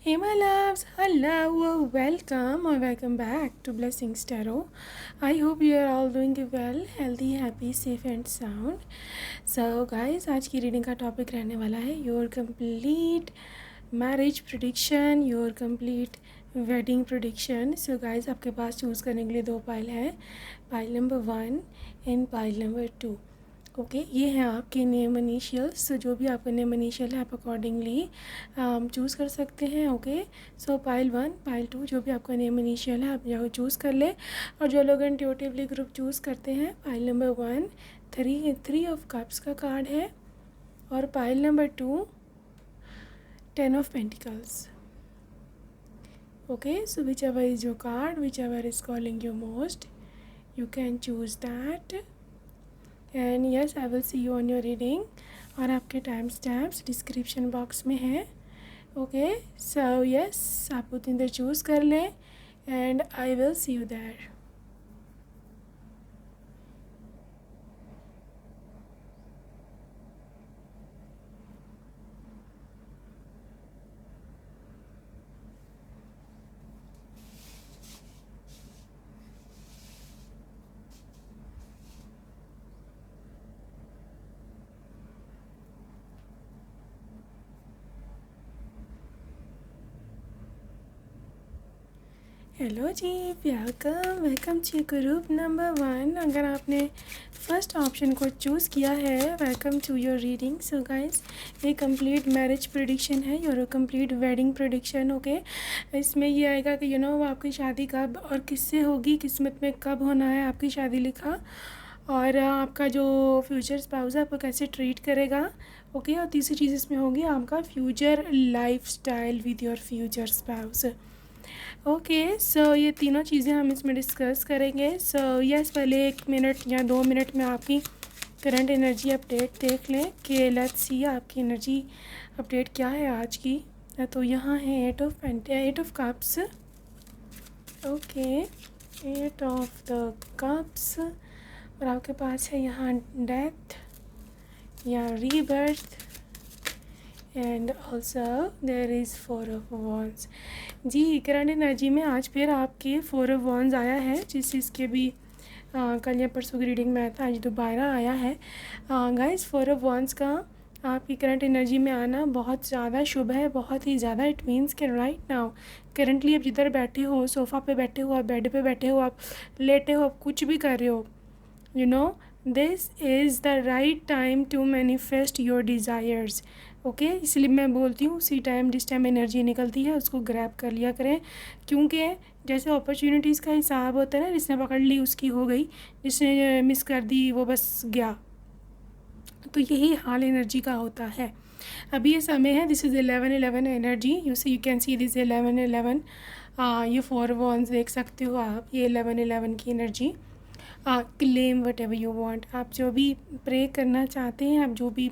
Hey my loves, hello, welcome or welcome back to Blessings Tarot. I hope you are all doing well, healthy, happy, safe and sound. So guys, आज की reading का topic रहने वाला है your complete marriage prediction, your complete wedding prediction. So guys, आपके पास choose करने के लिए दो पाइल है, pile number 1 and pile number 2. Okay ये हैं आपके नेम इनिशियल्स. सो जो भी आपका नेम इनिशियल है आप अकॉर्डिंगली चूज़ कर सकते हैं. ओके सो पाइल 1 पाइल 2 जो भी आपका नेम इनिशियल है आप यहाँ चूज़ कर लें. और जो लोग इंट्यूटिवली ग्रुप चूज़ करते हैं, pile number 1 three of cups का कार्ड है और pile number 2 10 of pentacles. Okay so which ever is your card, which ever is calling you most, you can choose that. And yes, I will see you on your reading. और आपके time stamps description box में है. Okay so yes, आप उतनी देर choose कर लें and I will see you there. Hello जी, welcome to group number 1. अगर आपने फर्स्ट ऑप्शन को चूज़ किया है, welcome to your reading. So guys, ये कंप्लीट मैरिज प्रेडिक्शन है, your complete wedding prediction. Okay इसमें ये आएगा कि आपकी शादी कब और किससे होगी, किस्मत में कब होना है आपकी शादी लिखा, और आपका जो फ्यूचर स्पाउस है आपको कैसे ट्रीट करेगा. ओके और तीसरी चीज़ इसमें होगी आपका future life style with your future spouse. Okay so ये तीनों चीज़ें हम इसमें डिस्कस करेंगे. सो यस, पहले 1 मिनट या 2 मिनट में आपकी करंट एनर्जी अपडेट देख लें कि लेट्स सी आपकी एनर्जी अपडेट क्या है आज की. तो यहाँ है 8 of cups. Okay 8 of the cups और आपके पास है यहाँ डेथ या rebirth and also there is 4 of wands. जी करंट एनर्जी में आज फिर आपके 4 ऑफ वॉन्ड्स आया है, जिस चीज़ के भी कल या परसों की रीडिंग में आया था, आज दोबारा आया है. गाइस 4 ऑफ वॉन्ड्स का आपकी करंट एनर्जी में आना बहुत ज़्यादा शुभ है, बहुत ही ज़्यादा. इट मीन्स कि राइट नाउ करंटली आप जिधर बैठे हो, सोफ़ा पे बैठे हो, आप बेड पे बैठे हो, आप लेटे हो, आप कुछ भी कर रहे हो, this is the right time to manifest your desires. Okay इसलिए मैं बोलती हूँ उसी टाइम जिस टाइम एनर्जी निकलती है उसको ग्रैब कर लिया करें, क्योंकि जैसे अपॉर्चुनिटीज़ का हिसाब होता है ना, जिसने पकड़ ली उसकी हो गई, जिसने मिस कर दी वो बस गया. तो यही हाल एनर्जी का होता है. अभी ये समय है, this is 11-11 energy. You can see this 11-11. ये 4 वॉन्स देख सकते हो आप, ये 11-11 की energy. Claim what ever you want. आप जो भी प्रे करना चाहते हैं, आप जो भी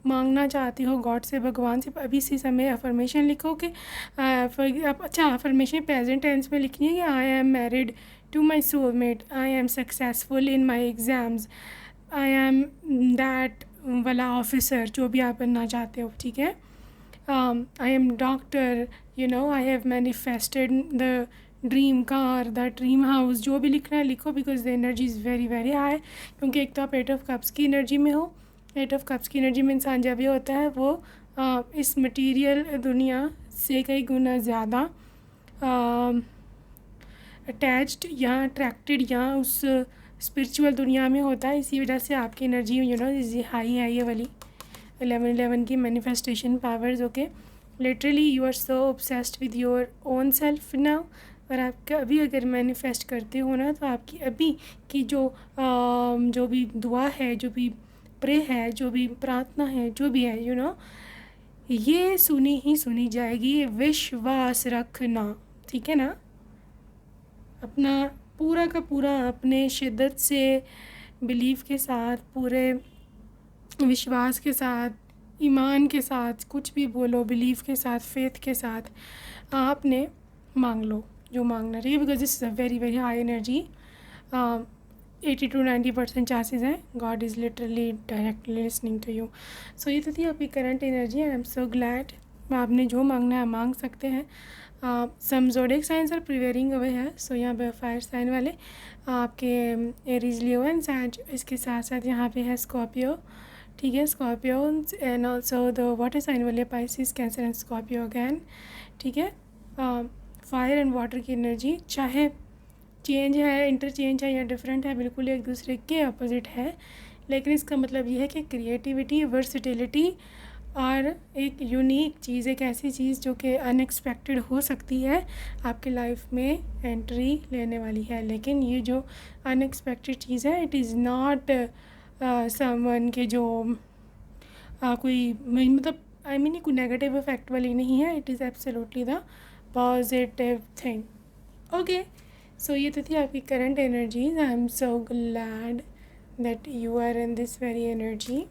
मांगना चाहते हो गॉड से, भगवान से, अभी इसी समय अफर्मेशन लिखो कि अच्छा अफर्मेशन प्रेजेंट टेंस में लिखनी है कि I am married to my soulmate, I am successful in my exams, I am that वाला ऑफिसर, जो भी आप बनना चाहते हो. ठीक है, I am doctor, I have manifested the dream car, the dream house. जो भी लिखना है लिखो, because the energy is very very high. क्योंकि एक तो आप 8 ऑफ कप्स की एनर्जी में हो. 8 ऑफ कप्स की एनर्जी में इंसान जब ये होता है वो इस मटेरियल दुनिया से कई गुना ज़्यादा अटैच्ड या अट्रैक्टेड या उस स्पिरिचुअल दुनिया में होता है. इसी वजह से आपकी एनर्जी इज़ हाई है, ये वाली 11-11 की manifestation powers. Okay literally you are so obsessed with your own self now. और आप अभी अगर मैनिफेस्ट करते हो ना, तो आपकी अभी की जो भी दुआ है, जो भी प्रे है, जो भी प्रार्थना है, जो भी है ये सुनी ही सुनी जाएगी. विश्वास रखना, ठीक है ना. अपना पूरा का पूरा अपने शिद्दत से, बिलीव के साथ, पूरे विश्वास के साथ, ईमान के साथ, कुछ भी बोलो, बिलीव के साथ, फेथ के साथ आपने मांग लो जो मांगना चाहिए. Because this is a very very high energy. 80-90% chances हैं God is literally directly listening to you. So ये तो थी आपकी current energy. I am so glad आपने जो मांगना है मांग सकते हैं। Some zodiac signs are prevailing away है। सो यहाँ पे फायर साइन वाले आपके एरीज, लियो एंड सैज। इसके साथ साथ यहाँ पे है स्कॉर्पियो, ठीक है, Scorpio and also the water sign वाले Pisces, cancer and Scorpio again, ठीक है। फायर एंड वाटर की एनर्जी चाहे चेंज है, इंटरचेंज है या डिफरेंट है, बिल्कुल एक दूसरे के अपोजिट है, लेकिन इसका मतलब ये है कि क्रिएटिविटी, वर्सिटिलिटी और एक यूनिक चीज़, एक ऐसी चीज़ जो कि अनएक्सपेक्टेड हो सकती है, आपकी लाइफ में एंट्री लेने वाली है। लेकिन ये जो अनएक्सपेक्टेड चीज़ है, इट इज़ नॉट समवन के जो कोई मतलब आई मीन कोई नेगेटिव इफेक्ट वाली नहीं है, it is absolutely the positive thing. Okay, so ये तो थी आपकी current energies. I am so glad that you are in this very energy.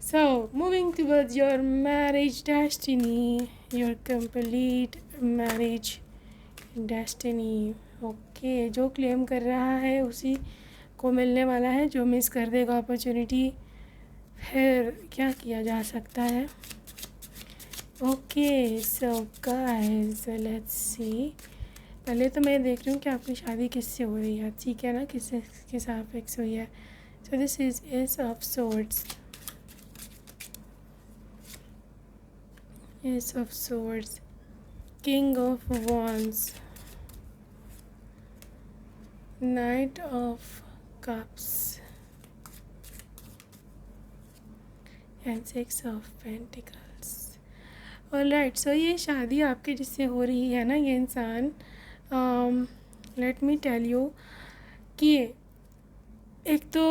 So, moving towards your marriage destiny, your complete marriage destiny. Okay, जो claim कर रहा है उसी को मिलने वाला है, जो मिस कर देगा अपॉर्चुनिटी फिर क्या किया जा सकता है। Okay, so guys let's see. पहले तो मैं देख रही हूँ कि आपकी शादी किससे हो रही है, ठीक है ना, किससे के साथ फिक्स हुई है। So this is S of swords, Ace of Swords, King of Wands, Knight of Cups and Six of Pentacles. Alright, so ये शादी आपके जिससे हो रही है ना, ये इंसान, लेट मी टेल यू कि एक तो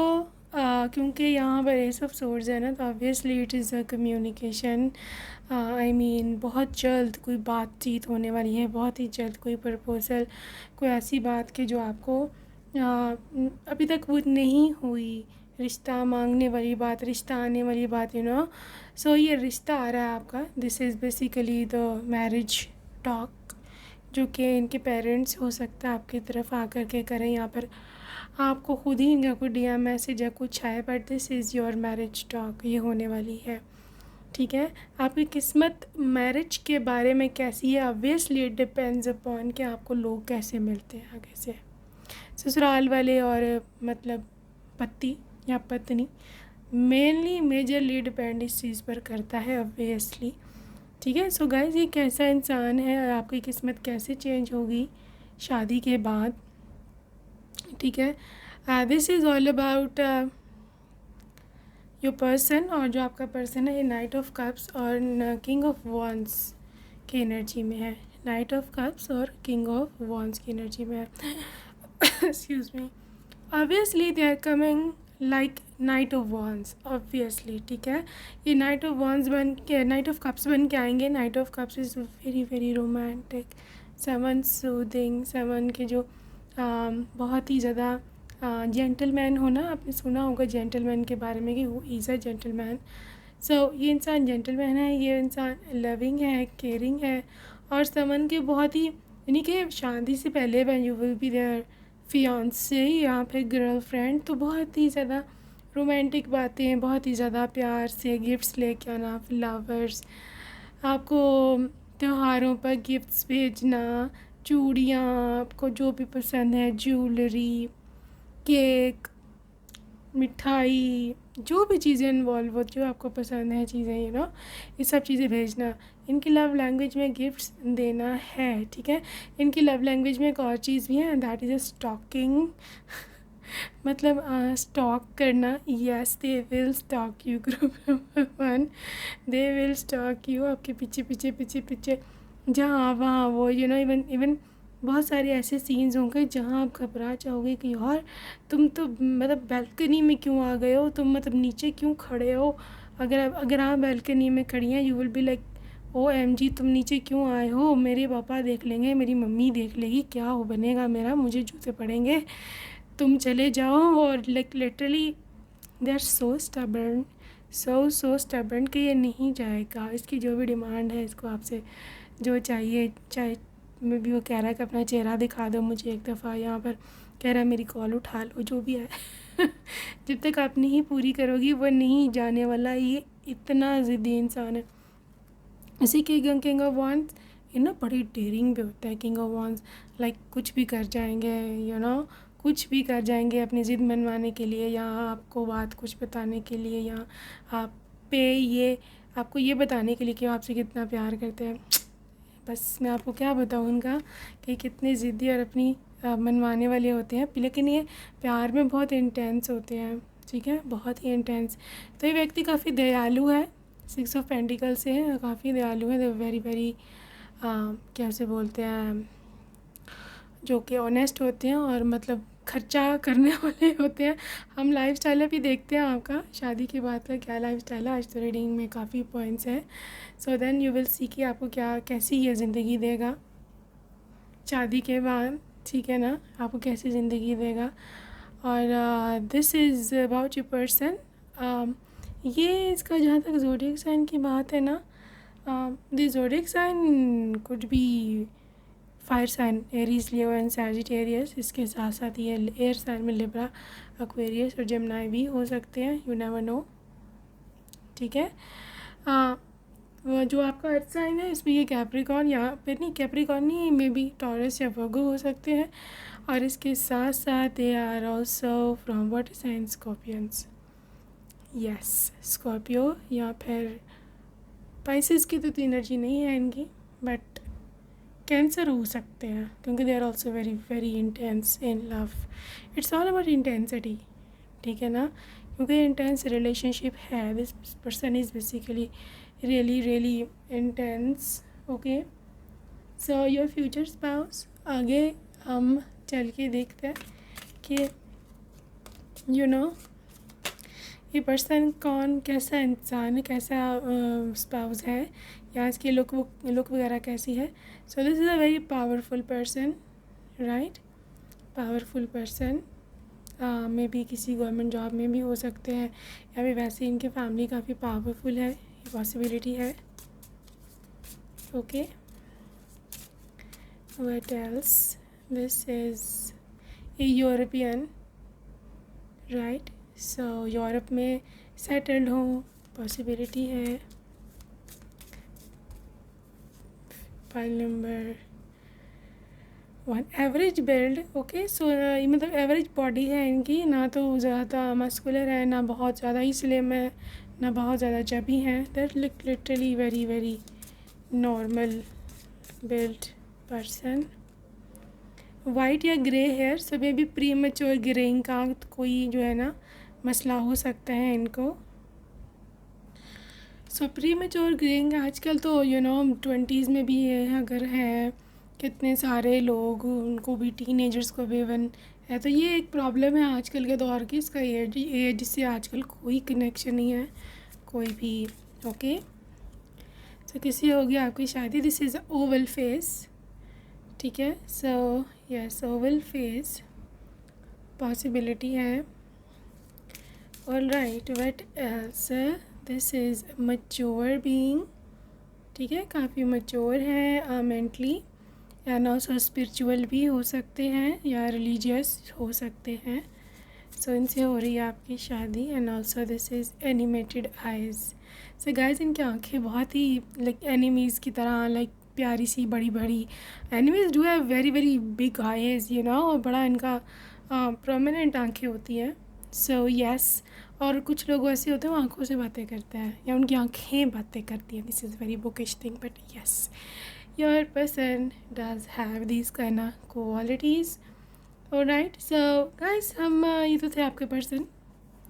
क्योंकि यहाँ पर एस ऑफ सोर्ड्स है ना, तो obviously it is a communication. I mean बहुत जल्द कोई बातचीत होने वाली है, बहुत ही जल्द कोई प्रपोजल, कोई ऐसी बात कि जो आपको अभी तक वो नहीं हुई, रिश्ता मांगने वाली बात, रिश्ता आने वाली बात, यू नो। सो ये रिश्ता आ रहा है आपका। This is basically the marriage talk, जो कि इनके पेरेंट्स हो सकता है आपकी तरफ आकर के करें, यहाँ पर आपको खुद ही इनका कोई DM मैसेज या कुछ आए, but this is your marriage talk, ये होने वाली है, ठीक है। आपकी किस्मत मैरिज के बारे में कैसी है, ऑब्वियसली इट डिपेंड्स अपॉन कि आपको लोग कैसे मिलते हैं आगे से, ससुराल वाले और मतलब पति या पत्नी, मेनली मेजरली डिपेंड इस चीज़ पर करता है ऑब्वियसली, ठीक है। सो गाइस, ये कैसा इंसान है और आपकी किस्मत कैसे चेंज होगी शादी के बाद, ठीक है। This is all about your person, और जो आपका पर्सन है ये नाइट ऑफ कप्स और किंग ऑफ वॉन्ड्स की एनर्जी में है। नाइट ऑफ कप्स और किंग ऑफ वॉन्ड्स की एनर्जी में है। Excuse me. Obviously they are coming like knight of wands, obviously, ठीक है। ये नाइट ऑफ वॉन्ड्स बन के, नाइट ऑफ कप्स बन के आएंगे। Knight of cups is very very romantic, summon soothing, summon के जो बहुत ही ज़्यादा जेंटलमैन होना, आपने सुना होगा जेंटलमैन के बारे में कि वो इज़ अ जेंटलमैन। सो ये इंसान जेंटलमैन है, ये इंसान लविंग है, केयरिंग है, और समन के बहुत ही, यानी कि शादी से पहले when you will be their fiance या फिर गर्लफ्रेंड, तो बहुत ही ज़्यादा रोमांटिक बातें, बहुत ही ज़्यादा प्यार से गिफ्ट्स लेके आना, फ्लावर्स, आपको त्योहारों पर गिफ्ट्स भेजना, चूड़ियाँ, आपको जो भी पसंद है, ज्वेलरी, केक, मिठाई, जो भी चीज़ें इन्वॉल्व होती जो आपको पसंद है चीज़ें, यू नो, ये सब चीज़ें भेजना। इनकी लव लैंग्वेज में गिफ्ट्स देना है, ठीक है। इनकी लव लैंग्वेज में एक और चीज़ भी है, दैट इज़ अ स्टॉकिंग। मतलब स्टॉक करना। Yes, they will stock you, group number 1, they will stock you, आपके पीछे पीछे पीछे पीछे जहाँ वहाँ वो, यू नो, इवन बहुत सारे ऐसे सीन्स होंगे जहाँ आप घबरा जाओगे कि यार तुम तो मतलब बैल्कनी में क्यों आ गए हो, तुम मतलब नीचे क्यों खड़े हो। अगर आप बैल्कनी में खड़ी हैं, you will be like OMG, तुम नीचे क्यों आए हो, मेरे पापा देख लेंगे, मेरी मम्मी देख लेगी, क्या हो बनेगा मेरा, मुझे जूते पड़ेंगे, तुम चले जाओ। और like literally they are so stubborn, so stubborn कि ये नहीं जाएगा। इसकी जो भी डिमांड है, इसको आपसे जो चाहिए, चाहे मैं भी वो कह रहा है कि अपना चेहरा दिखा दो मुझे एक दफ़ा, यहाँ पर कह रहा है मेरी कॉल उठा लो, जो भी है। जब तक आप नहीं पूरी करोगी वो नहीं जाने वाला। ये इतना ज़िद्दी इंसान है, इसी के किंग ऑफ वॉन्ड्स बड़ी डेयरिंग भी होता है किंग ऑफ वॉन्ड्स, लाइक कुछ भी कर जाएंगे, कुछ भी कर जाएंगे अपनी ज़िद मनवाने के लिए, या आपको बात कुछ बताने के लिए, या आप पे ये आपको ये बताने के लिए कि वो आपसे कितना प्यार करते हैं। बस मैं आपको क्या बताऊँ उनका कि कितने ज़िद्दी और अपनी मनवाने वाले होते हैं, लेकिन ये प्यार में बहुत इंटेंस होते हैं, ठीक है, बहुत ही इंटेंस। तो ये व्यक्ति काफ़ी दयालु है, 6 ऑफ पेंटिकल से है, काफ़ी दयालु है, वेरी वेरी क्या उसे बोलते हैं, जो कि ऑनेस्ट होते हैं और मतलब खर्चा करने वाले होते हैं। हम लाइफस्टाइल अभी देखते हैं आपका शादी के बाद का क्या लाइफस्टाइल है। आज तो रीडिंग में काफ़ी पॉइंट्स हैं, so then you will see कि आपको क्या कैसी ये ज़िंदगी देगा शादी के बाद, ठीक है ना, आपको कैसी ज़िंदगी देगा। और this is about your person. ये इसका जहाँ तक ज़ोडिएक साइन की बात है ना, the zodiac sign could be fire sign, Aries, Leo and Sagittarius. इसके साथ साथ ये एयर साइन में लिब्रा, एक्वेरियस और जेमिनी भी हो सकते हैं, यू नेवर नो, ठीक है। जो आपका अर्थ साइन है इसमें ये कैप्रिकॉर्न, यहाँ पे नहीं, कैप्रिकॉर्न नहीं, मे बी टॉरस या वर्गो हो सकते हैं। और इसके साथ साथ they are also from water sign scorpions, yes Scorpio, या फिर पाइसेस की तो एनर्जी नहीं है इनकी, बट कैंसर हो सकते हैं क्योंकि they are also very very intense in love. It's all about intensity, ठीक है ना, क्योंकि इंटेंस रिलेशनशिप है। This person is basically really really intense, okay. So your future spouse, आगे हम चल के देखते हैं कि ये पर्सन कौन, कैसा इंसान है, कैसा स्पाउस है, या इसकी लुक वगैरह कैसी है। सो this is a very powerful person, right, powerful person. May be किसी गवर्नमेंट जॉब में भी हो सकते हैं, या फिर वैसे इनके फैमिली काफ़ी पावरफुल है, ये पॉसिबिलिटी है, okay. What else, this is a European, right, so Europe में सेटल्ड हो, पॉसिबिलिटी है। File number 1, average build, okay. So ये मतलब एवरेज बॉडी है इनकी, ना तो ज़्यादा मस्कुलर है, ना बहुत ज़्यादा ही स्लिम है, ना बहुत ज़्यादा चबी है। That literally very very normal build person. White या ग्रे हेयर, सब ये भी प्री मैच्योर ग्रेइंग का कोई जो है ना मसला हो सकता है इनको। सो प्री मैच्योर ग्रेइंग आजकल तो 20s में भी है, अगर है कितने सारे लोग, उनको भी टीनेजर्स को भी इवन है, तो ये एक प्रॉब्लम है आजकल के दौर की। इसका एज से आजकल कोई कनेक्शन नहीं है कोई भी, ओके। सो किसी होगी आपकी शादी, दिस इज़ ओवल फेस, ठीक है। So yes oval face possibility है, all right. What else, this is mature being, ठीक है, काफ़ी मैच्योर है मेंटली, एंड ऑल्सो स्पिरिचुअल भी हो सकते हैं या रिलीजियस हो सकते हैं। सो इनसे हो रही है आपकी शादी। And also this is animated eyes. So guys इनकी आँखें बहुत ही लाइक एनिमीज़ की तरह, लाइक प्यारी सी बड़ी बड़ी, enemies do have very very big eyes, और बड़ा इनका प्रोमिनेंट आँखें होती हैं। सो यस, और कुछ लोग ऐसे होते हैं वो आँखों से बातें करते हैं या उनकी आँखें बातें करती हैं। This is very bookish thing, but yes your person does have these kind of qualities, alright. So guys हम ये तो थे आपके पर्सन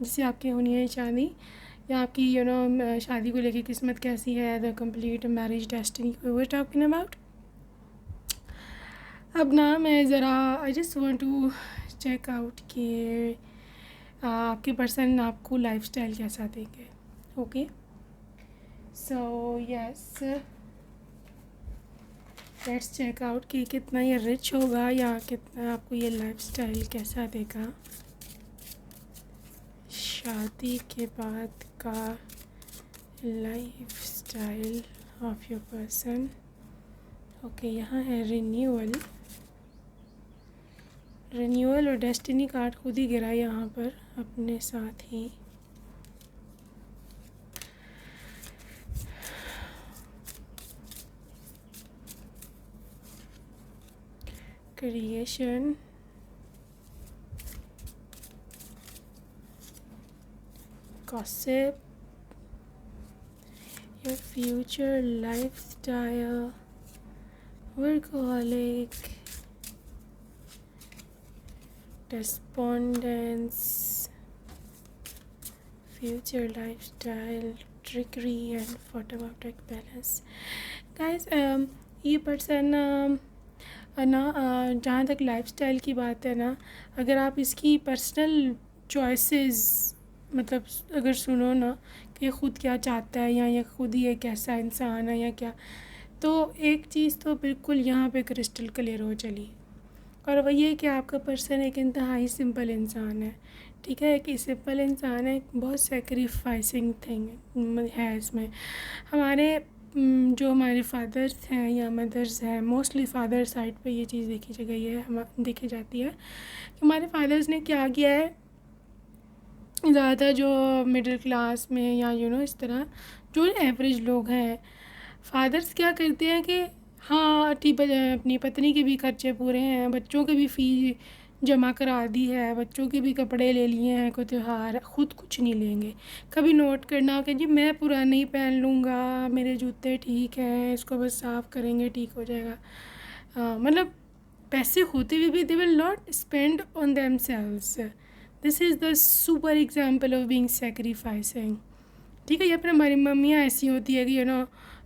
जिससे आपकी होनी है शादी, या आपकी शादी को लेके किस्मत कैसी है, the complete marriage destiny we were talking about. अब ना मैं ज़रा I just want to check out कि आपके पर्सन आपको लाइफस्टाइल कैसा देंगे, okay. So yes let's check out कि कितना ये रिच होगा या कितना आपको ये लाइफस्टाइल कैसा देगा शादी के बाद का lifestyle of your person, okay. यहाँ है रिन्यूअल और डेस्टिनी कार्ड खुद ही गिरा यहाँ पर अपने साथ ही। creation, gossip, your future lifestyle, workaholic, despondence, future lifestyle, trickery and photometric balance. Guys, ये पर्सन ना जहाँ तक लाइफस्टाइल की बात है ना, अगर आप इसकी पर्सनल चॉइसेस मतलब अगर सुनो ना कि ख़ुद क्या चाहता है या ये ख़ुद ही एक ऐसा इंसान है या क्या, तो एक चीज़ तो बिल्कुल यहाँ पे क्रिस्टल क्लियर हो चली, और वही है कि आपका पर्सन एक इंतहाई सिंपल इंसान है। ठीक है, एक सिंपल इंसान है, बहुत सेक्रीफाइसिंग थिंग है इसमें। जो हमारे फादर्स हैं या मदर्स हैं, मोस्टली फादर साइड पे ये चीज़ देखी जाती है कि हमारे फादर्स ने क्या किया है। ज़्यादातर जो मिडिल क्लास में या इस तरह जो एवरेज लोग हैं, फादर्स क्या करते हैं कि हाँ ठीक अपनी पत्नी के भी खर्चे पूरे हैं, बच्चों के भी फ़ी जमा करा दी है, बच्चों के भी कपड़े ले लिए हैं, कोई त्यौहार, ख़ुद कुछ नहीं लेंगे। कभी नोट करना कि जी मैं पुराने ही पहन लूँगा, मेरे जूते ठीक हैं, इसको बस साफ़ करेंगे ठीक हो जाएगा। मतलब पैसे होते हुए भी they will not spend on themselves. This is the super example of being sacrificing. ठीक है, या फिर हमारी मम्मियाँ ऐसी होती है कि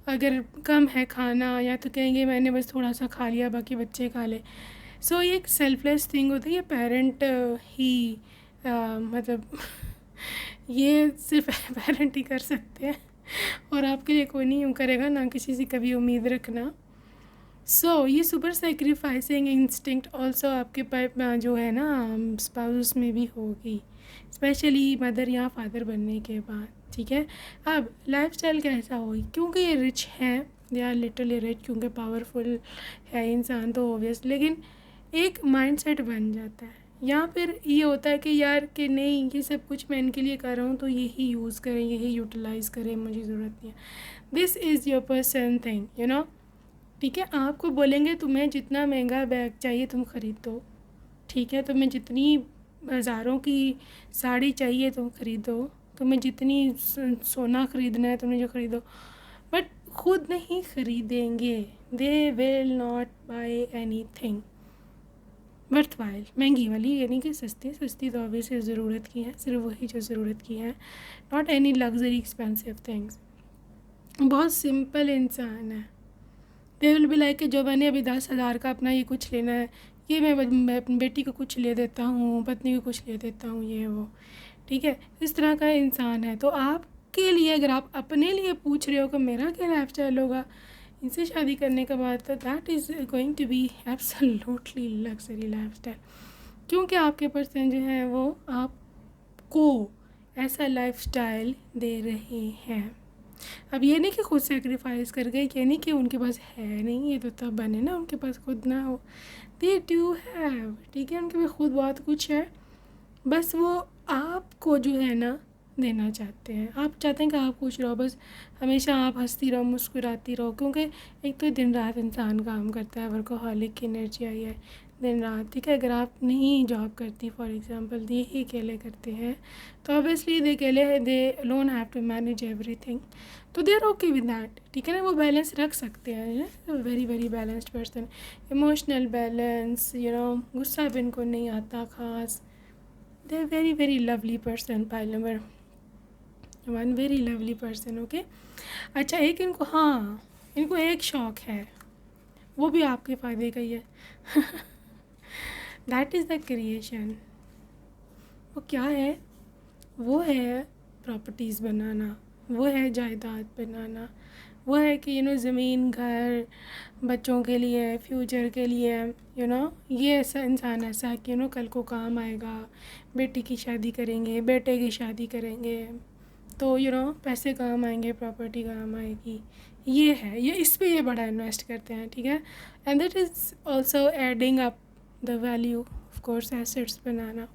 अगर कम है खाना या तो कहेंगे मैंने बस थोड़ा सा खा लिया बाकी बच्चे खा ले। सो ये एक सेल्फलेस थिंग होती है, ये पेरेंट ही मतलब ये सिर्फ पेरेंट ही कर सकते हैं और आपके लिए कोई नहीं करेगा, ना किसी से कभी उम्मीद रखना। सो ये सुपर सेक्रीफाइसिंग इंस्टिंक्ट ऑल्सो आपके पाइप जो है ना स्पाउस में भी होगी, स्पेशली मदर या फादर बनने के बाद। ठीक है, अब लाइफस्टाइल कैसा होगी, क्योंकि ये रिच हैं, दे आर लिटरली रिच, क्योंकि पावरफुल है इंसान तो ऑब्वियस, लेकिन एक माइंडसेट बन जाता है या फिर ये होता है कि यार कि नहीं ये सब कुछ मैं इनके लिए कर रहा हूँ तो यही यूज़ करें, यही यूटिलाइज़ करें, मुझे ज़रूरत नहीं है। This is your person thing ठीक है, आपको बोलेंगे तुम्हें जितना महंगा बैग चाहिए तुम ख़रीद दो। ठीक है, तुम्हें जितनी हज़ारों की साड़ी चाहिए तुम ख़रीदो, तुम्हें जितनी सोना ख़रीदना है तुमने जो ख़रीदो, बट खुद नहीं ख़रीदेंगे। They will not by any thing worthwhile, महंगी वाली यानी कि सस्ती तो ऑब्वियसली ज़रूरत की है, सिर्फ वही जो ज़रूरत की है, not any luxury expensive things. बहुत सिंपल इंसान है। दे विल बी लाइक कि जो मैंने अभी 10,000 का अपना ये कुछ लेना है, ये मैं अपनी बेटी को कुछ ले देता हूँ, पत्नी को कुछ ले देता हूँ, ये वो। ठीक है, इस तरह का इंसान है। तो आपके लिए अगर आप अपने लिए पूछ रहे हो कि मेरा क्या लाइफस्टाइल होगा इनसे शादी करने के बाद, तो that is going to be absolutely luxury lifestyle, क्योंकि आपके पर्सन जो है वो आपको ऐसा लाइफस्टाइल दे रहे हैं। अब ये नहीं कि खुद सेक्रीफाइस कर गए, ये नहीं कि उनके पास है नहीं, ये तो तब बने ना उनके पास खुद ना हो। दे डू हैव, ठीक है, उनके पास खुद बहुत कुछ है, बस वो आपको जो है ना देना चाहते हैं। आप चाहते हैं कि आप खुश रहो, बस हमेशा आप हंसती रहो, मुस्कुराती रहो, क्योंकि एक तो दिन रात इंसान काम करता है, वर्कोहॉलिक की एनर्जी आई है दिन रात। ठीक है, अगर आप नहीं जॉब करती फॉर एग्जांपल, ये ही अकेले करते हैं, तो obviously they alone have to manage everything, तो they are okay with that. ठीक है ना, वो बैलेंस रख सकते हैं। Very very balanced person, emotional balance, गुस्सा भी इनको नहीं आता खास। They are very very lovely person, pile number 1, very lovely person. Okay, अच्छा एक इनको एक शौक़ है, वो भी आपके फ़ायदे का ही है। That is the creation. वो क्या है? वो है प्रॉपर्टीज़ बनाना, वो है जायदाद बनाना, वो है कि ज़मीन, घर, बच्चों के लिए, फ्यूचर के लिए, ये ऐसा इंसान ऐसा है कि कल को काम आएगा। बेटी की शादी करेंगे, बेटे की शादी करेंगे, तो पैसे काम आएंगे, प्रॉपर्टी काम आएगी। ये है, ये इस पे ये बड़ा इन्वेस्ट करते हैं। ठीक है, and that is also adding up the value, of course assets बनाना।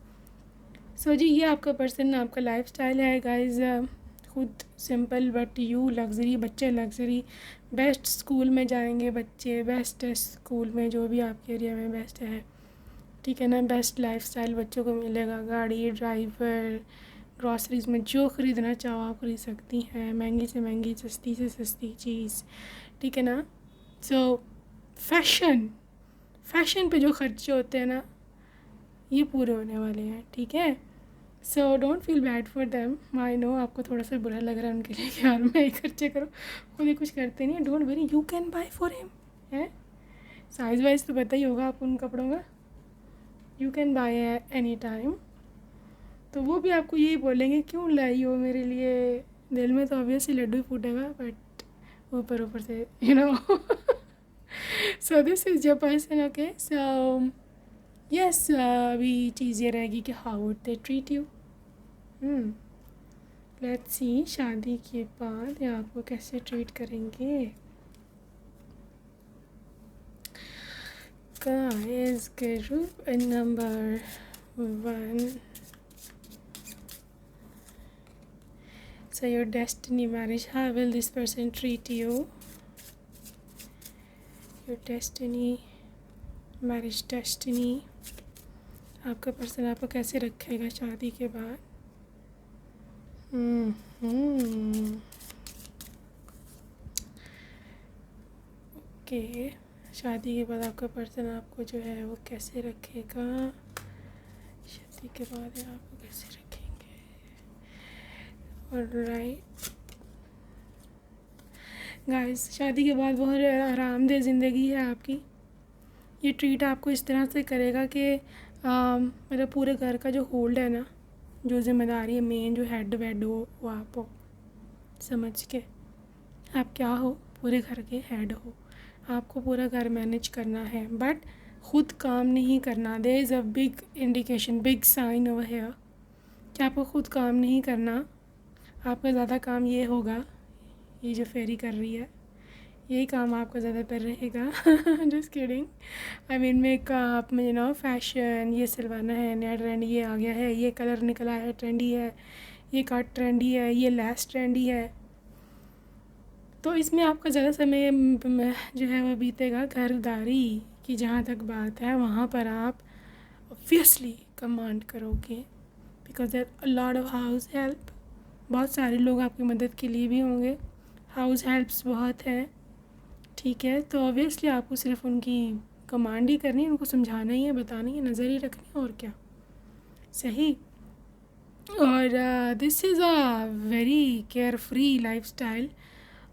सो जी, ये आपका पर्सन, आपका लाइफस्टाइल है गाइस। खुद सिंपल बट यू लग्जरी, बच्चे लग्जरी, बेस्ट स्कूल में जाएंगे बच्चे, बेस्ट स्कूल में जो भी आपके एरिया में बेस्ट है, ठीक है ना। बेस्ट लाइफस्टाइल बच्चों को मिलेगा, गाड़ी, ड्राइवर, ग्रॉसरीज में जो ख़रीदना चाहो आप खरीद सकती हैं, महंगी से महंगी, सस्ती से सस्ती चीज़, ठीक है ना। सो फैशन पे जो खर्चे होते हैं ना, ये पूरे होने वाले हैं, ठीक है। So don't feel bad for them. I know आपको थोड़ा सा बुरा लग रहा है उनके लिए कि यार मैं ही खर्चे करो, खुद ही कुछ करते नहीं। Don't worry, you can buy for him, है। साइज़ वाइज तो पता ही होगा आपको उन कपड़ों का, you can by any time. तो वो भी आपको यही बोलेंगे क्यों लाई हो मेरे लिए। दिल में तो ऑब्वियसली लड्डू ही फूटेगा, बट ऊपर से you know. So this is your person, okay. So yes, अभी चीज़ ये रहेगी कि how would they treat you. Let's see शादी के बाद ये आपको कैसे ट्रीट करेंगे। Guys, group number 1, so your destiny marriage, how will this person treat you? Your destiny marriage, destiny, आपका पर्सन आपको कैसे रखेगा शादी के बाद। ओके, शादी के बाद आपका पर्सन आपको जो है वो कैसे रखेगा, शादी के बाद आपको कैसे रखेंगे। ऑलराइट गाइस, शादी के बाद बहुत आरामदेह ज़िंदगी है आपकी। ये ट्रीट आपको इस तरह से करेगा कि मतलब पूरे घर का जो होल्ड है ना, जो जिम्मेदारी है, मेन जो हेड वेड हो वो आप हो, समझ के। आप क्या हो, पूरे घर के हेड हो, आपको पूरा घर मैनेज करना है, बट खुद काम नहीं करना। There is a big indication, big sign over here कि आपको खुद काम नहीं करना। आपका ज़्यादा काम ये होगा, ये जो फेरी कर रही है यही काम आपका ज़्यादातर रहेगा। Just kidding. I mean makeup में, यू नो, फैशन, ये सिलवाना है, नया ट्रेंड ये आ गया है, ये कलर निकला है ट्रेंडी है, ये कट ट्रेंडी है, ये लेस ट्रेंडी है। तो इसमें आपका ज़्यादा समय जो है वो बीतेगा घरदारी की। जहाँ तक बात है वहाँ पर आप ऑब्वियसली कमांड करोगे, because there a lot of house help, बहुत सारे लोग आपकी मदद के लिए भी होंगे, हाउस हेल्प्स बहुत हैं, ठीक है। तो ऑब्वियसली आपको सिर्फ उनकी कमांड ही करनी है, उनको समझाना ही है, बताना ही है, नज़र ही रखनी है, और क्या, सही। और this is a very care free life style,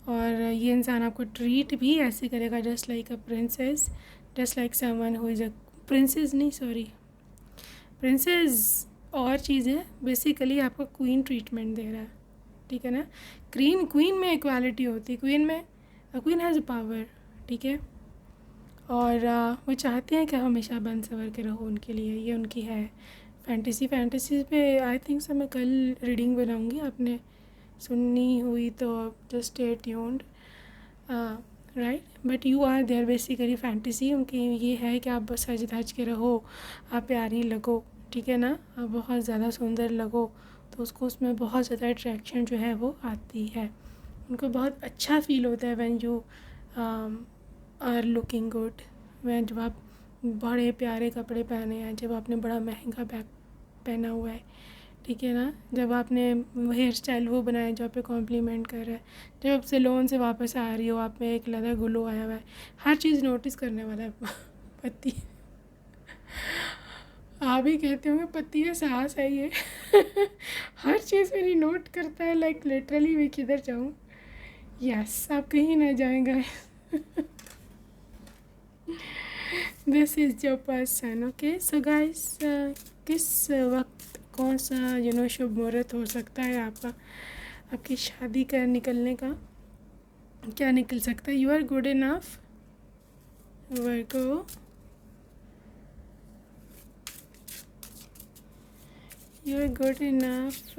और ये इंसान आपको ट्रीट भी ऐसे करेगा just like a princess, just like someone who is a princess, नहीं सॉरी, प्रिंसेस और चीज़ है, बेसिकली आपको क्वीन ट्रीटमेंट दे रहा है, ठीक है ना। क्वीन में इक्वालिटी होती है, क्वीन हैज़ अ पावर, ठीक है। और वो चाहते हैं कि हमेशा बन संवर के रहो उनके लिए, ये उनकी है फैंटेसीज पे। आई थिंक सो मैं कल रीडिंग बनाऊंगी, आपने सुननी हुई तो just stay tuned, right. But you are their basically fantasy उनकी ये है कि आप बस सज धज के रहो, आप प्यारी लगो, ठीक है ना, आप बहुत ज़्यादा सुंदर लगो, तो उसको उसमें बहुत ज़्यादा अट्रैक्शन जो है वो आती है। उनको बहुत अच्छा फ़ील होता है when you are looking good, वह जब आप बड़े प्यारे कपड़े पहने हैं, जब आपने बड़ा महंगा बैग पहना हुआ है, ठीक है ना, जब आपने हेयर स्टाइल वो बनाया जो आप पे कॉम्प्लीमेंट कर रहा है, जब आप सैलून से वापस आ रही हो, आप में एक लगा ग्लो आया हुआ है, हर चीज़ नोटिस करने वाला है पति। आप ही कहते होंगे पति है, साहस है ये। हर चीज़ मेरी नोट करता है, लाइक लिटरली मैं किधर जाऊँ। यस, आप कहीं ना जाएंगे। This is your person, okay. So guys, किस वक्त कौन सा शुभ मुहूर्त हो सकता है आपकी शादी का निकलने का, क्या निकल सकता है। You are good enough Virgo, you are good enough,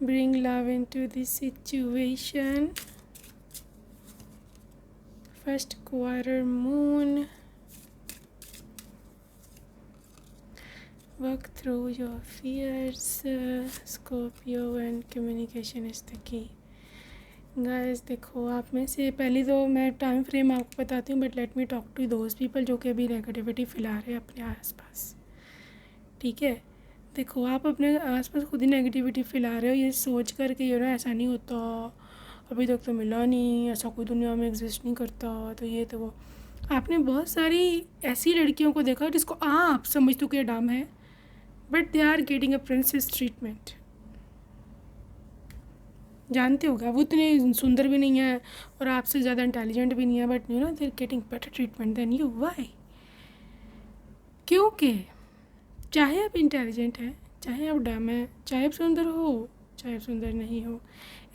bring love into this situation. First quarter moon, work through your fears, Scorpio, and communication is the key. Guys देखो, आप में से पहले तो मैं टाइम फ्रेम आपको बताती हूँ, but let me talk to those people जो कि अभी नेगेटिविटी फैला रहे हैं अपने आसपास। ठीक है, देखो आप अपने आसपास खुद ही नेगेटिविटी फैला रहे हो ये सोच कर कि ऐसा नहीं होता, अभी तक तो मिला नहीं, ऐसा कोई दुनिया में एग्जिस्ट नहीं करता, तो ये तो वो। आपने बहुत सारी ऐसी लड़कियों को देखा जिसको आप समझते हो कि डाम है, but they are getting a princess treatment. जानते हो क्या, वो इतने सुंदर भी नहीं है और आपसे ज़्यादा इंटेलिजेंट भी नहीं है, but they are getting better treatment than you. Why? क्योंकि चाहे आप इंटेलिजेंट हैं, चाहे आप डम हैं, चाहे आप सुंदर हो, चाहे आप सुंदर नहीं हो,